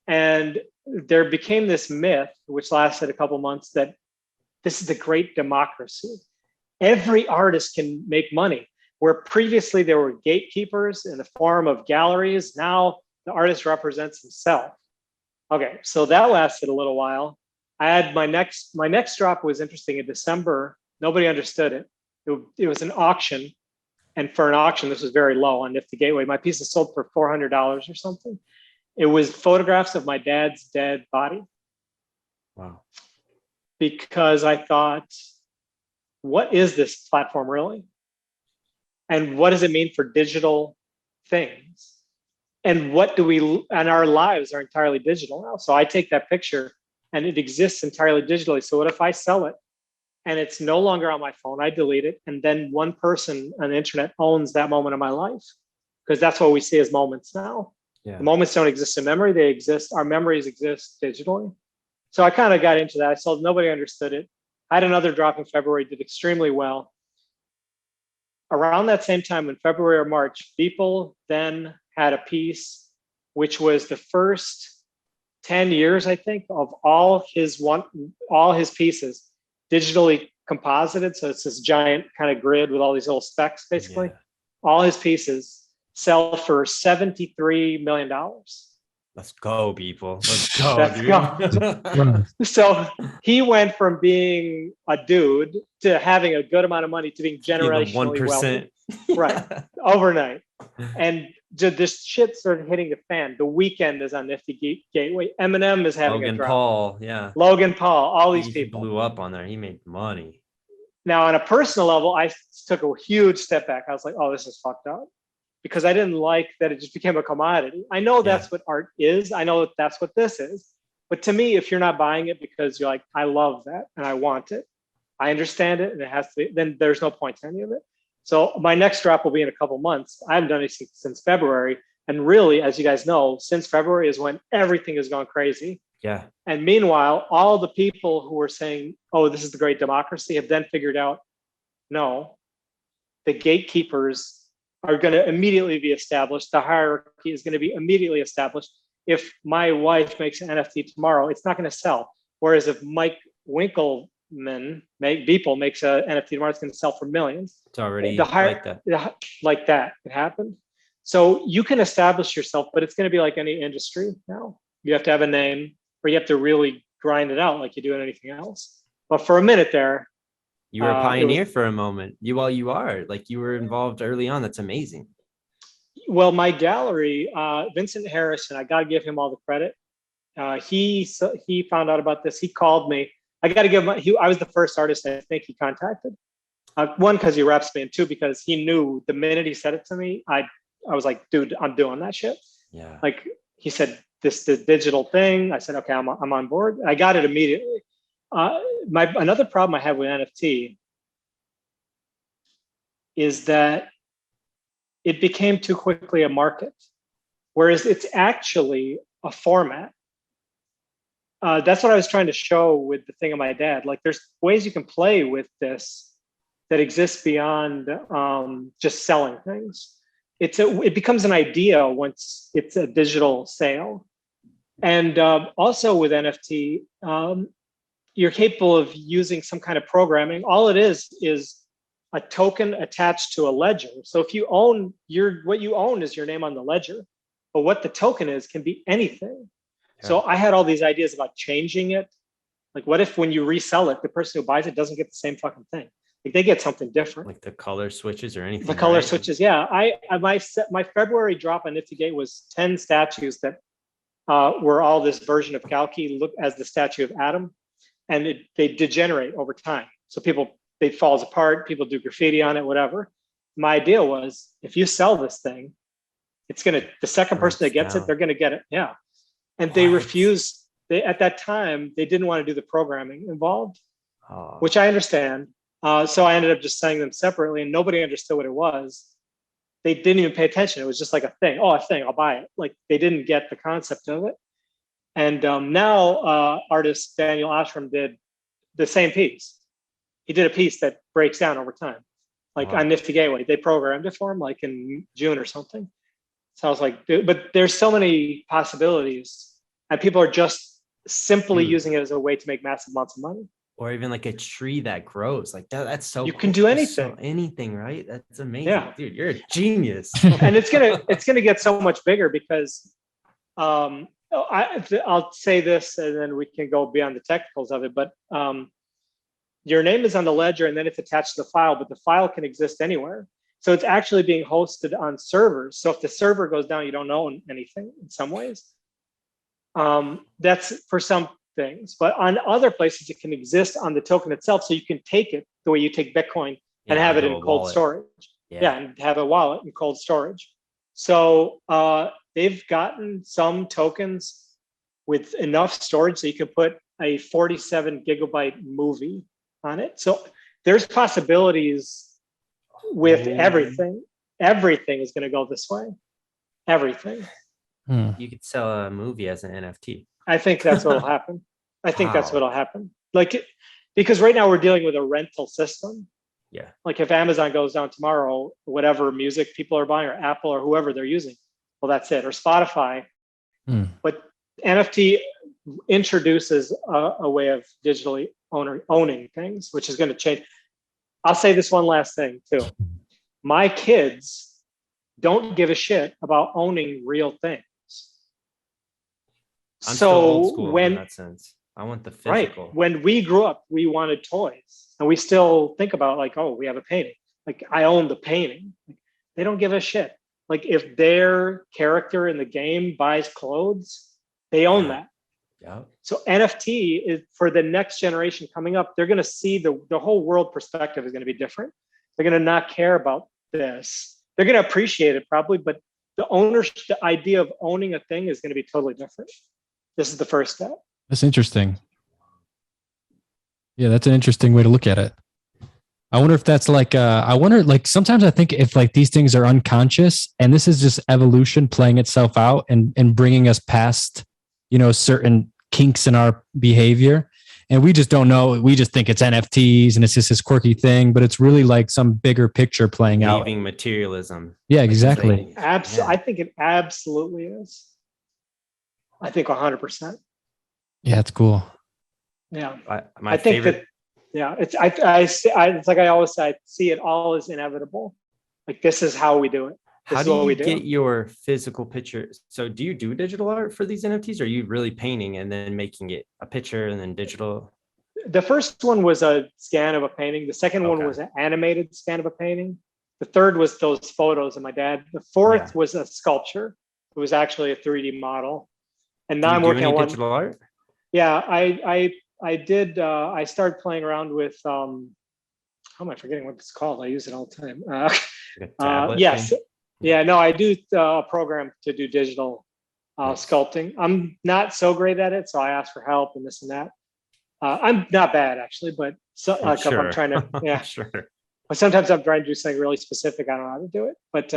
And there became this myth, which lasted a couple months, that this is the great democracy. Every artist can make money. Where previously there were gatekeepers in the form of galleries, now the artist represents himself. Okay, so that lasted a little while. I had my next drop was interesting in December. Nobody understood it. It was an auction. And for an auction, this was very low on Nifty Gateway. My piece is sold for $400 or something. It was photographs of my dad's dead body. Wow. Because I thought, what is this platform really? And what does it mean for digital things? And and our lives are entirely digital now. So I take that picture and it exists entirely digitally. So what if I sell it and it's no longer on my phone? I delete it. And then one person on the internet owns that moment of my life. Because that's what we see as moments now. Yeah. The moments don't exist in memory. They exist. Our memories exist digitally. So I kind of got into that. I sold, nobody understood it. I had another drop in February, did extremely well. Around that same time in February or March, Beeple then had a piece, which was the first 10 years, I think, of all his pieces digitally composited. So it's this giant kind of grid with all these little specs, basically. Yeah. All his pieces sell for $73 million. Let's go, people. Let's go. Let's go. So he went from being a dude to having a good amount of money to being generationally wealthy. Right. Overnight. And this shit started hitting the fan. The Weeknd is on Nifty Gateway. Eminem is having Logan a drop. Paul, yeah. Logan Paul, all these people blew up on there. He made money. Now, on a personal level, I took a huge step back. I was like, oh, this is fucked up. Because I didn't like that it just became a commodity. I know that's what art is. I know that's what this is. But to me, if you're not buying it because you're like, I love that and I want it, I understand it and it has to be, then there's no point to any of it. So my next drop will be in a couple months. I haven't done anything since February. And really, as you guys know, since February is when everything has gone crazy. Yeah. And meanwhile, all the people who were saying, oh, this is the great democracy have then figured out, no, the gatekeepers are going to immediately be established. The hierarchy is going to be immediately established. If my wife makes an NFT tomorrow, it's not going to sell. Whereas if Mike Winkleman, Beeple makes an NFT tomorrow, it's going to sell for millions. It's already like that. Like that. It happened. So you can establish yourself, but it's going to be like any industry now. You have to have a name, or you have to really grind it out like you do in anything else. But for a minute there, You were a pioneer for a moment. You are like, you were involved early on. That's amazing. Well, my gallery, Vincent Harrison, I got to give him all the credit. He found out about this. He called me. I got to give him, I was the first artist I think he contacted. One, because he reps me, and two, because he knew the minute he said it to me, I was like, dude, I'm doing that shit. Yeah. Like he said, this digital thing. I said, okay, I'm on board. I got it immediately. Another problem I have with NFT is that it became too quickly a market, whereas it's actually a format. That's what I was trying to show with the thing of my dad. Like, there's ways you can play with this that exists beyond just selling things. It becomes an idea once it's a digital sale. And also with NFT, you're capable of using some kind of programming. All it is a token attached to a ledger. So if you own what you own is your name on the ledger, but what the token is can be anything. Yeah. So I had all these ideas about changing it. Like, what if when you resell it, the person who buys it doesn't get the same fucking thing? Like, they get something different. Like the color switches or anything. The color switches, yeah. My February drop on Niftygate was 10 statues that were all this version of Kalki, look as the statue of Adam, and they degenerate over time. So it falls apart, people do graffiti on it, whatever. My idea was, if you sell this thing, the second person that gets it, they're gonna get it. Yeah. And they refused. At that time, they didn't want to do the programming involved, which I understand. So I ended up just selling them separately, and nobody understood what it was. They didn't even pay attention. It was just like a thing. Oh, a thing, I'll buy it. Like, they didn't get the concept of it. And now artist Daniel Ashram did the same piece. He did a piece that breaks down over time, like on Nifty Gateway. They programmed it for him like in June or something. So I was like, dude, but there's so many possibilities, and people are just simply using it as a way to make massive amounts of money. Or even like a tree that grows. Like that's so you can do anything. Anything, right? That's amazing. Yeah. Dude, you're a genius. And it's gonna get so much bigger because I'll say this and then we can go beyond the technicals of it, but your name is on the ledger and then it's attached to the file, but the file can exist anywhere. So it's actually being hosted on servers. So if the server goes down, you don't own anything in some ways. That's for some things, but on other places, it can exist on the token itself. So you can take it the way you take Bitcoin and have it in cold storage. Yeah, and have a wallet in cold storage. So they've gotten some tokens with enough storage so you can put a 47 gigabyte movie on it. So there's possibilities with everything. Everything is going to go this way. Everything. You could sell a movie as an NFT. I think that's what'll happen. That's what'll happen. Like, because right now we're dealing with a rental system. Yeah. Like if Amazon goes down tomorrow, whatever music people are buying, or Apple or whoever they're using, well, that's it. Or Spotify. But NFT introduces a way of digitally owning things, which is going to change. I'll say this one last thing too. My kids don't give a shit about owning real things. I'm still old school in that sense. I want the physical. Right. When we grew up, we wanted toys, and we still think about like, oh, we have a painting. Like, I own the painting. They don't give a shit. Like, if their character in the game buys clothes, they own that. Yeah. So NFT is for the next generation coming up. They're going to see the whole world perspective is going to be different. They're going to not care about this. They're going to appreciate it probably, but the idea of owning a thing is going to be totally different. This is the first step. That's interesting. Yeah, that's an interesting way to look at it. I wonder if that's like, sometimes I think if like these things are unconscious and this is just evolution playing itself out and bringing us past, certain kinks in our behavior. And we just don't know. We just think it's NFTs and it's just this quirky thing, but it's really like some bigger picture playing out. Leaving materialism. Yeah, exactly. I think it absolutely is. I think 100%. Yeah, it's cool. Yeah, I think favorite. It's like I always say, I see it all as inevitable. Like, this is how we do it. How do you get your physical picture? So do you do digital art for these NFTs? Or are you really painting and then making it a picture and then digital? The first one was a scan of a painting. The second one Okay. was an animated scan of a painting. The third was those photos of my dad. The fourth was a sculpture. It was actually a 3D model. And now Do you I'm do working any on one. digital art? Yeah, I did. I started playing around with. How am I forgetting what it's called? I use it all the time. Like a tablet Yes. thing? Yeah. No, I do a program to do digital Nice. sculpting. I'm not so great at it, so I ask for help and this and that. I'm not bad actually, but so, I'm sure. I'm trying to. Yeah. Sure. But sometimes I'm trying to do something really specific. I don't know how to do it. But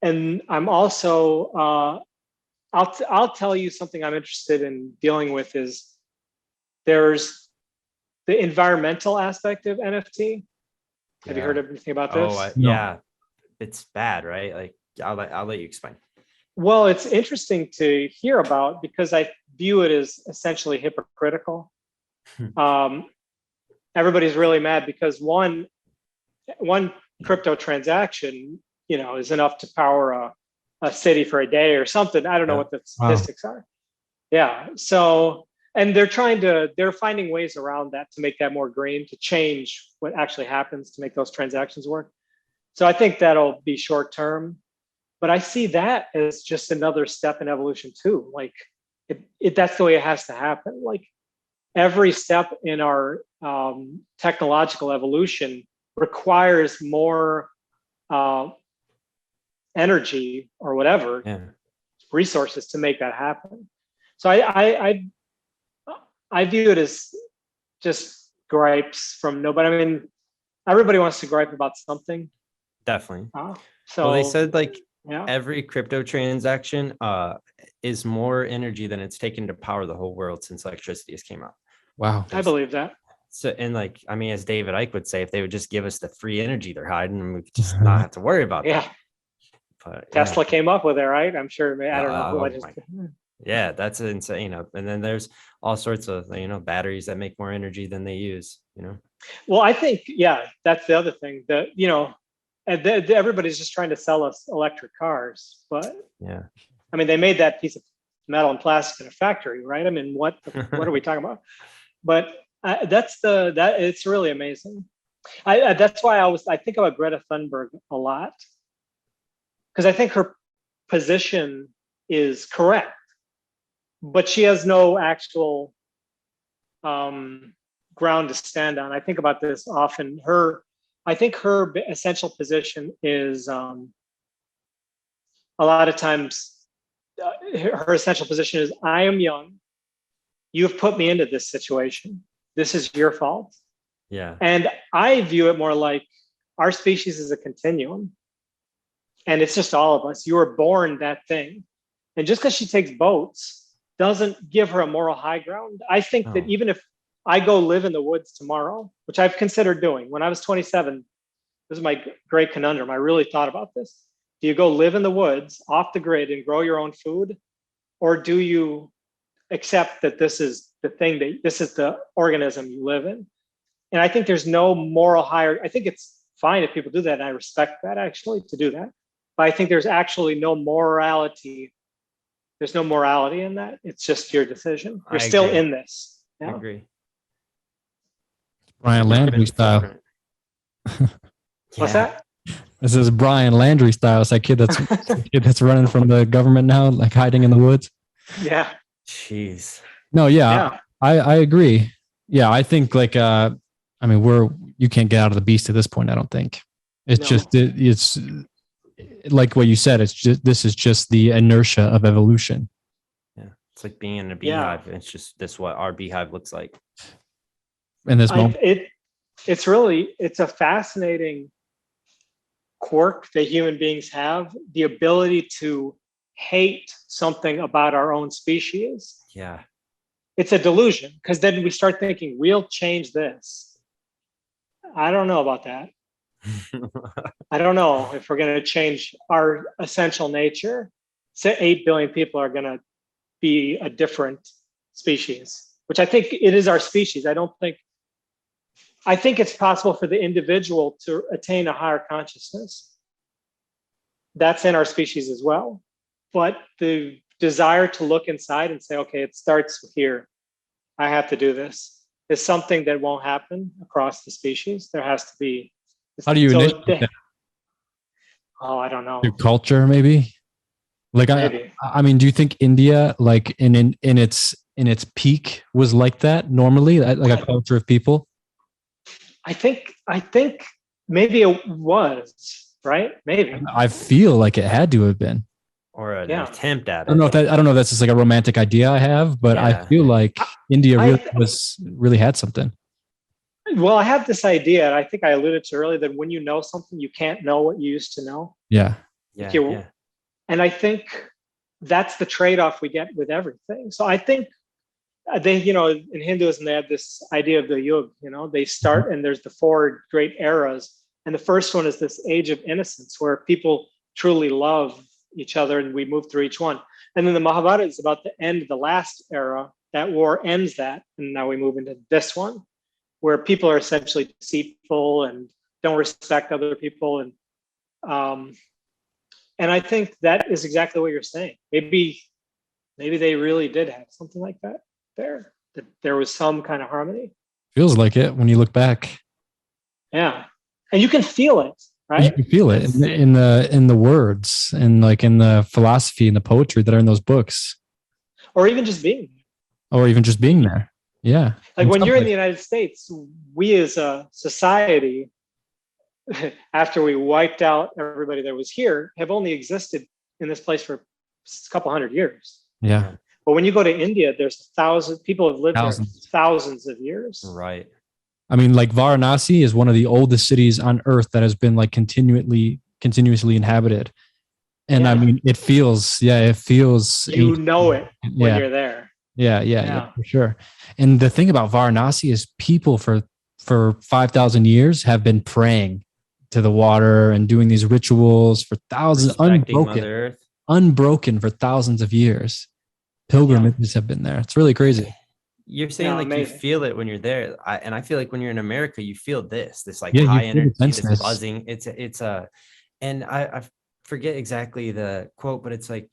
and I'm also I'll tell you something I'm interested in dealing with is there's the environmental aspect of NFT. Have you heard anything about this? No. Yeah, it's bad, right? Like I'll let you explain. Well, it's interesting to hear about because I view it as essentially hypocritical. Everybody's really mad because one crypto transaction, is enough to power a city for a day or something. I don't know what the statistics are. Yeah. So, and they're finding ways around that to make that more green, to change what actually happens to make those transactions work. So I think that'll be short term, but I see that as just another step in evolution too. Like that's the way it has to happen. Like every step in our technological evolution requires more energy or whatever resources to make that happen. So I view it as just gripes from nobody. I mean, everybody wants to gripe about something. Definitely. So they said every crypto transaction is more energy than it's taken to power the whole world since electricity has came out. Wow. I believe that. So, and as David Icke would say, if they would just give us the free energy they're hiding, we could just not have to worry about that. But, Tesla came up with it, right? I'm sure. I don't know who Yeah, that's insane. And then there's all sorts of, batteries that make more energy than they use, Well, I think, that's the other thing that, everybody's just trying to sell us electric cars, but I mean, they made that piece of metal and plastic in a factory, right? I mean, what are we talking about? But it's really amazing. That's why I think about Greta Thunberg a lot, because I think her position is correct, but she has no actual ground to stand on. I think about this often. I think her essential position is a lot of times her essential position is, I am young. You've put me into this situation. This is your fault. Yeah. And I view it more like our species is a continuum. And it's just all of us. You were born that thing. And just because she takes boats doesn't give her a moral high ground. I think that even if I go live in the woods tomorrow, which I've considered doing, when I was 27, this is my great conundrum. I really thought about this. Do you go live in the woods off the grid and grow your own food? Or do you accept that this is the thing, this is the organism you live in? And I think there's no moral higher. I think it's fine if people do that. And I respect that actually to do that. But I think there's actually no morality. There's no morality in that. It's just your decision. You're still in this. I agree. Brian Landry style. What's that? This is Brian Landry style. It's that kid that's running from the government now, like hiding in the woods. Yeah. Jeez. No, I agree. Yeah, I think you can't get out of the beast at this point. I don't think it's it's like what you said. This is just the inertia of evolution. Yeah, it's like being in a beehive. Yeah. It's just what our beehive looks like. In this moment, it's a fascinating quirk that human beings have, the ability to hate something about our own species. Yeah. It's a delusion, because then we start thinking we'll change this. I don't know about that. I don't know if we're going to change our essential nature. Say 8 billion people are going to be a different species, which I think it is our species. I think it's possible for the individual to attain a higher consciousness. That's in our species as well. But the desire to look inside and say, okay, it starts here. I have to do this, is something that won't happen across the species. There has to be. How do you initiate that? Oh, I don't know. Through culture, maybe. Like Maybe. I mean, do you think India, like in its peak, was like that normally, like a culture of people? I think maybe it was, right? Maybe. I feel like it had to have been. Or an Yeah. attempt at it. I don't know if that's just like a romantic idea I have, but I Yeah. feel like India really had something. Well, I have this idea, and I think I alluded to earlier, that when you know something, you can't know what you used to know. Yeah. Yeah. And I think that's the trade-off we get with everything. So I think they, in Hinduism, they have this idea of the youve. They start and there's the 4 great eras. And the first one is this age of innocence where people truly love each other and we move through each one. And then the Mahabharata is about the end of the last era. That war ends that. And now we move into this one where people are essentially deceitful and don't respect other people. And I think that is exactly what you're saying. Maybe they really did have something like that there. That there was some kind of harmony. Feels like it when you look back. Yeah, and you can feel it, right? You can feel it in the words and like in the philosophy and the poetry that are in those books, or even just being there. Yeah, like when you're in the United States, we as a society, after we wiped out everybody that was here, have only existed in this place for a couple hundred years. Yeah. But when you go to India, there's people have lived there thousands of years. Right. I mean, like Varanasi is one of the oldest cities on earth that has been like continuously inhabited. And I mean, it feels, you ancient. know it when you're there. Yeah, for sure. And the thing about Varanasi is people for 5,000 years have been praying to the water and doing these rituals for thousands, unbroken for thousands of years. Pilgrimages have been there. It's really crazy. You're saying like amazing. You feel it when you're there. I feel like when you're in America, you feel this like yeah, high energy, this buzzing. And I forget exactly the quote, but it's like,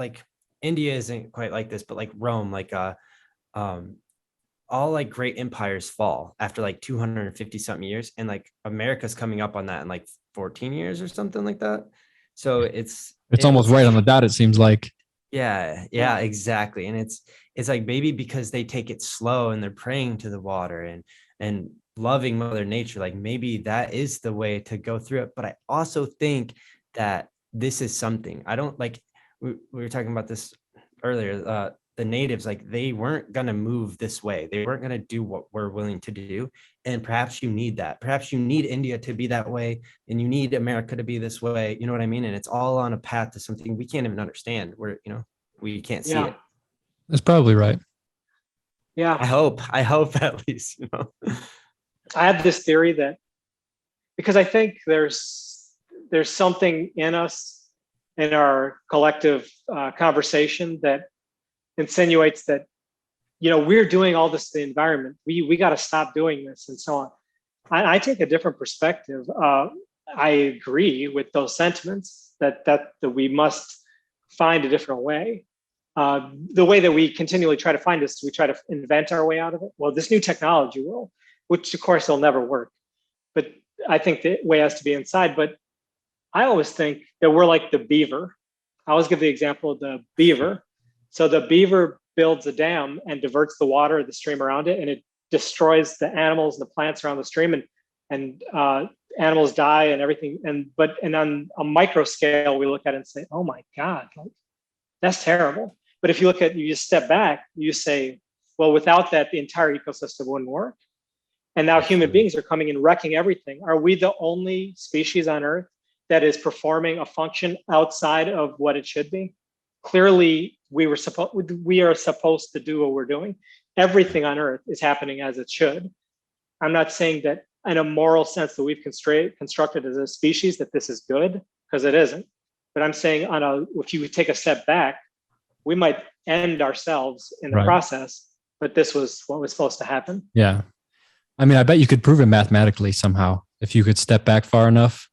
like India isn't quite like this, but like Rome, like, all like great empires fall after like 250 something years, and like America's coming up on that in like 14 years or something like that. So it's almost right on the dot, it seems like. Yeah, exactly. And it's like maybe because they take it slow and they're praying to the water and loving Mother Nature, like maybe that is the way to go through it. But I also think that this is something I don't like. We were talking about this earlier. The natives, like they weren't going to move this way. They weren't going to do what we're willing to do. And perhaps you need that. Perhaps you need India to be that way, and you need America to be this way. You know what I mean? And it's all on a path to something we can't even understand. We can't see it. That's probably right. Yeah. I hope at least, I have this theory that because I think there's something in us, in our collective conversation that insinuates that, we're doing all this to the environment. We got to stop doing this and so on. I take a different perspective. I agree with those sentiments that we must find a different way. The way that we continually try to find this, we try to invent our way out of it. Well, this new technology will, which of course will never work. But I think the way has to be inside. But I always think that we're like the beaver. I always give the example of the beaver. So the beaver builds a dam and diverts the water of the stream around it, and it destroys the animals and the plants around the stream, and animals die and everything. And on a micro scale, we look at it and say, "Oh my God, that's terrible." But if you just step back, you say, "Well, without that, the entire ecosystem wouldn't work." And now human beings are coming and wrecking everything. Are we the only species on Earth that is performing a function outside of what it should be? Clearly, we are supposed to do what we're doing. Everything on Earth is happening as it should. I'm not saying that in a moral sense that we've constructed as a species that this is good, because it isn't. But I'm saying if you take a step back, we might end ourselves in the process. But this was what was supposed to happen. Yeah. I mean, I bet you could prove it mathematically somehow. If you could step back far enough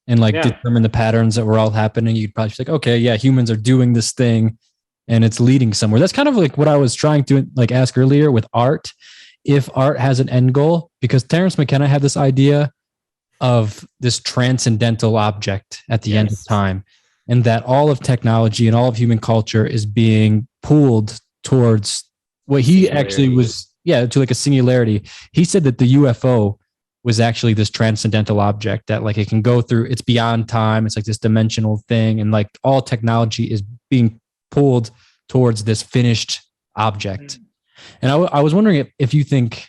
and determine the patterns that were all happening, you'd probably be like, okay, yeah, humans are doing this thing and it's leading somewhere. That's kind of like what I was trying to like ask earlier with art. If art has an end goal, because Terence McKenna had this idea of this transcendental object at the end of time, and that all of technology and all of human culture is being pulled towards what he actually was, to like a singularity. He said that the UFO was actually this transcendental object that like it can go through, it's beyond time. It's like this dimensional thing. And like all technology is being pulled towards this finished object. And I was wondering if you think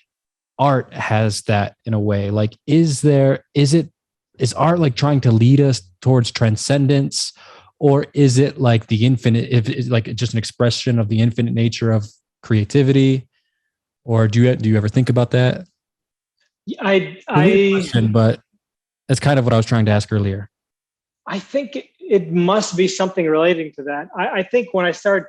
art has that in a way. Like, is art like trying to lead us towards transcendence, or is it like the infinite, if it's like just an expression of the infinite nature of creativity? Or do you ever think about that? But that's kind of what I was trying to ask earlier. I think it must be something relating to that. I think when I started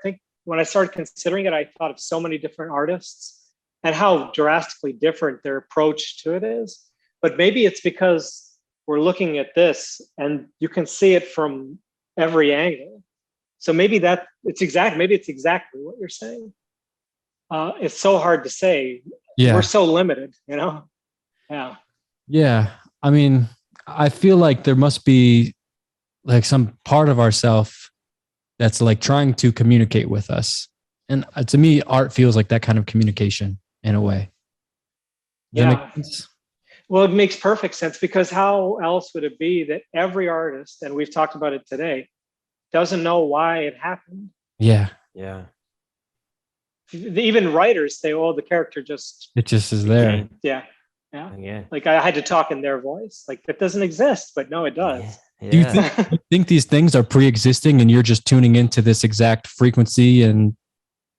considering it, I thought of so many different artists and how drastically different their approach to it is. But maybe it's because we're looking at this and you can see it from every angle. So maybe it's exactly what you're saying. It's so hard to say. Yeah. We're so limited, you know? Yeah. Yeah. I mean, I feel like there must be like some part of ourself that's like trying to communicate with us. And to me, art feels like that kind of communication in a way. Does that make sense? Well, it makes perfect sense, because how else would it be that every artist, and we've talked about it today, doesn't know why it happened? Yeah. Yeah. Even writers say, "Oh, the character just is there." Yeah. Like I had to talk in their voice. Like that doesn't exist, but no, it does. Yeah. Do you think these things are pre-existing, and you're just tuning into this exact frequency, and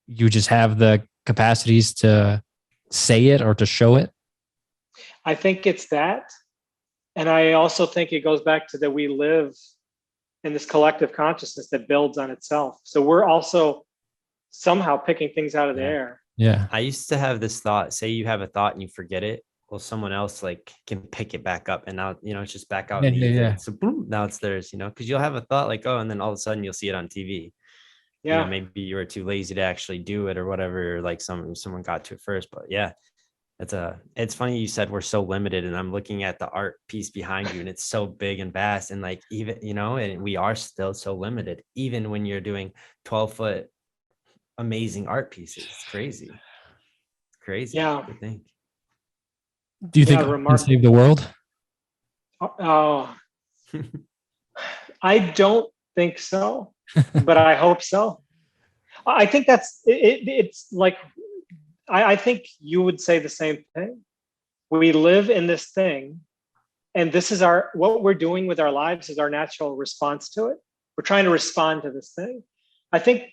you just have the capacities to say it or to show it? I think it's that, and I also think it goes back to that we live in this collective consciousness that builds on itself. So we're also somehow picking things out of the air. Yeah. I used to have this thought, say you have a thought and you forget it. Well, someone else like can pick it back up, and now, it's just back out. So boom, now it's theirs, because you'll have a thought like, oh, and then all of a sudden you'll see it on TV. Yeah. Maybe you were too lazy to actually do it or whatever. Like someone got to it first, but yeah, it's funny you said we're so limited, and I'm looking at the art piece behind you and it's so big and vast, and like even, and we are still so limited, even when you're doing 12-foot amazing art pieces. It's crazy. Yeah. I think. Do you think it can save the world? Oh, I don't think so, but I hope so. I think that's it. It's like, I think you would say the same thing. We live in this thing, and this is what we're doing with our lives is our natural response to it. We're trying to respond to this thing. I think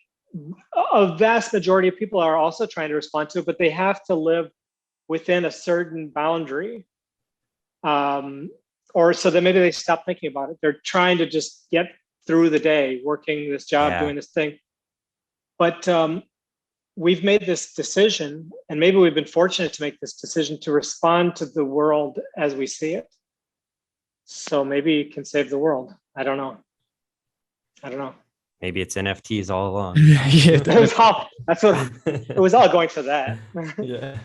a vast majority of people are also trying to respond to it, but they have to live within a certain boundary, or so that maybe they stop thinking about it. They're trying to just get through the day, working this job, doing this thing. But we've made this decision, and maybe we've been fortunate to make this decision to respond to the world as we see it. So maybe it can save the world. I don't know. Maybe it's NFTs all along. It was all going to that. Yeah.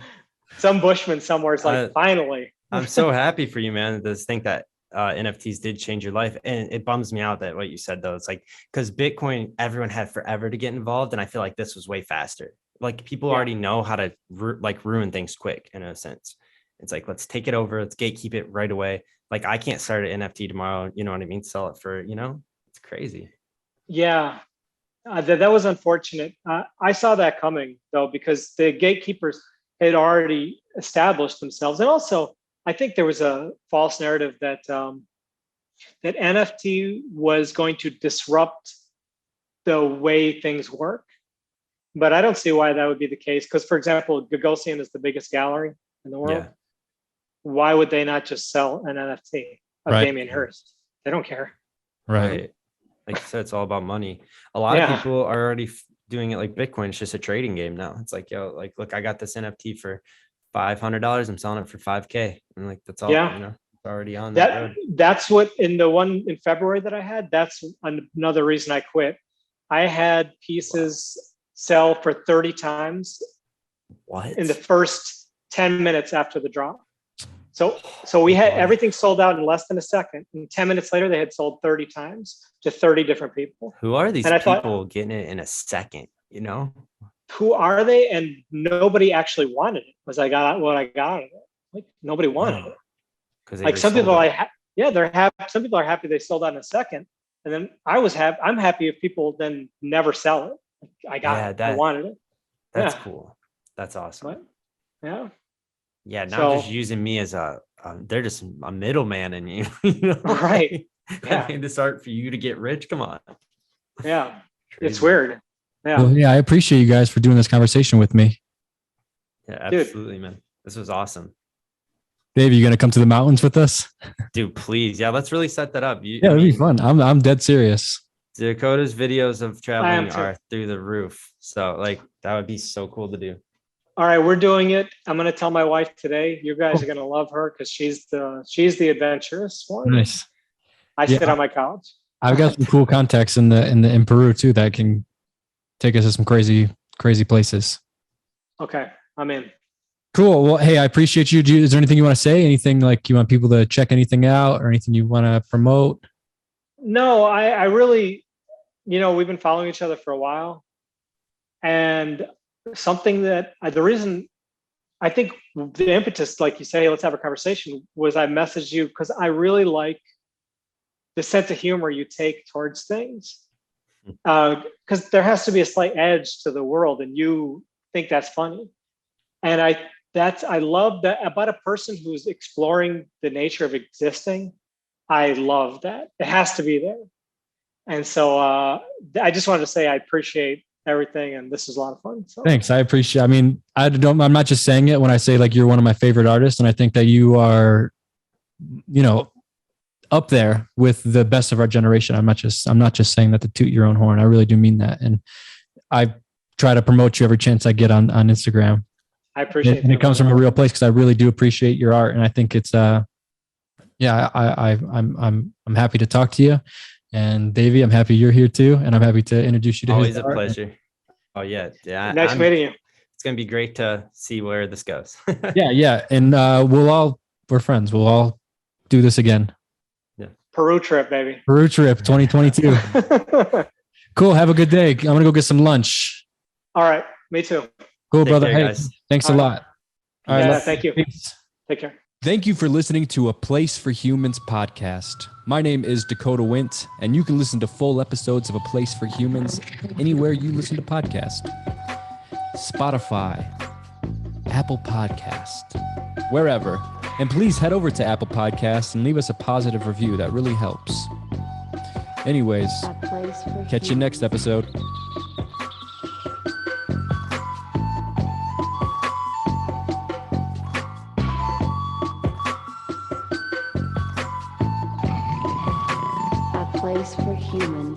Some Bushman somewhere is like, finally. I'm so happy for you, man, to think that NFTs did change your life. And it bums me out that what you said, though, it's like, because Bitcoin, everyone had forever to get involved. And I feel like this was way faster. Like people already know how to ruin things quick, in a sense. It's like, let's take it over. Let's gatekeep it right away. Like I can't start an NFT tomorrow. You know what I mean? Sell it for, it's crazy. Yeah. That was unfortunate. I saw that coming, though, because the gatekeepers had already established themselves. And also, I think there was a false narrative that that NFT was going to disrupt the way things work. But I don't see why that would be the case. Because, for example, Gagosian is the biggest gallery in the world. Yeah. Why would they not just sell an NFT of Damien Hirst? They don't care. Right. Like you said, it's all about money. A lot of people are already doing it like Bitcoin. It's just a trading game now. It's like, yo, like, look, I got this NFT for $500. I'm selling it for $5,000. And like, that's all, it's already on that road. That's what in the one in February that I had, that's another reason I quit. I had pieces sell for 30 times What? in the first 10 minutes after the drop. So we had everything sold out in less than a second. And 10 minutes later, they had sold 30 times to 30 different people. Who are these And I people thought, getting it in a second? You know? who are they? And nobody actually wanted it because I got what I got out of it. Like nobody wanted it. Because Like some people, they're happy. Some people are happy they sold out in a second. And then I'm happy if people then never sell it. Like, I got it. I wanted it. That's cool. That's awesome. But, yeah. Yeah, not just using me as they're just a middleman in you. You know? Right. Yeah. I made this art for you to get rich. Come on. Yeah. Crazy. It's weird. Yeah. Well, yeah, I appreciate you guys for doing this conversation with me. Yeah, absolutely, man. This was awesome. Dave, you gonna come to the mountains with us? Dude, please. Yeah, let's really set that up. It'd be fun. I'm dead serious. Dakota's videos of traveling are through the roof. So like that would be so cool to do. All right, we're doing it. I'm gonna tell my wife today. You guys are gonna love her because she's the adventurous one. Nice. I sit on my couch. I've got some cool contacts in Peru too that can take us to some crazy places. Okay, I'm in. Cool. Well, hey, I appreciate you. Is there anything you want to say? Anything like you want people to check anything out or anything you want to promote? No, I really, we've been following each other for a while. And something that the reason I think the impetus, like you say, hey, let's have a conversation, was I messaged you because I really like the sense of humor you take towards things. Because there has to be a slight edge to the world and you think that's funny. And I love that about a person who's exploring the nature of existing. I love that. It has to be there. And so I just wanted to say I appreciate everything, and this is a lot of fun. So. Thanks. I appreciate. I mean, I'm not just saying it when I say like you're one of my favorite artists, and I think that you are, up there with the best of our generation. I'm not just saying that to toot your own horn. I really do mean that, and I try to promote you every chance I get on Instagram. I appreciate it. And it comes from a real place because I really do appreciate your art. And I think it's, I'm happy to talk to you. And Davey, I'm happy you're here too. And I'm happy to introduce you to Always a pleasure. Oh yeah. Yeah. Nice meeting you. It's going to be great to see where this goes. Yeah. And we're friends. We'll all do this again. Yeah. Peru trip, baby. Peru trip 2022. Cool. Have a good day. I'm going to go get some lunch. All right. Me too. Cool, brother. Hey, thanks a lot. All right. Thank you. Peace. Take care. Thank you for listening to A Place for Humans podcast. My name is Dakota Wint, and you can listen to full episodes of A Place for Humans anywhere you listen to podcasts. Spotify, Apple Podcast, wherever. And please head over to Apple Podcasts and leave us a positive review. That really helps. Anyways, catch you next episode. Place for humans.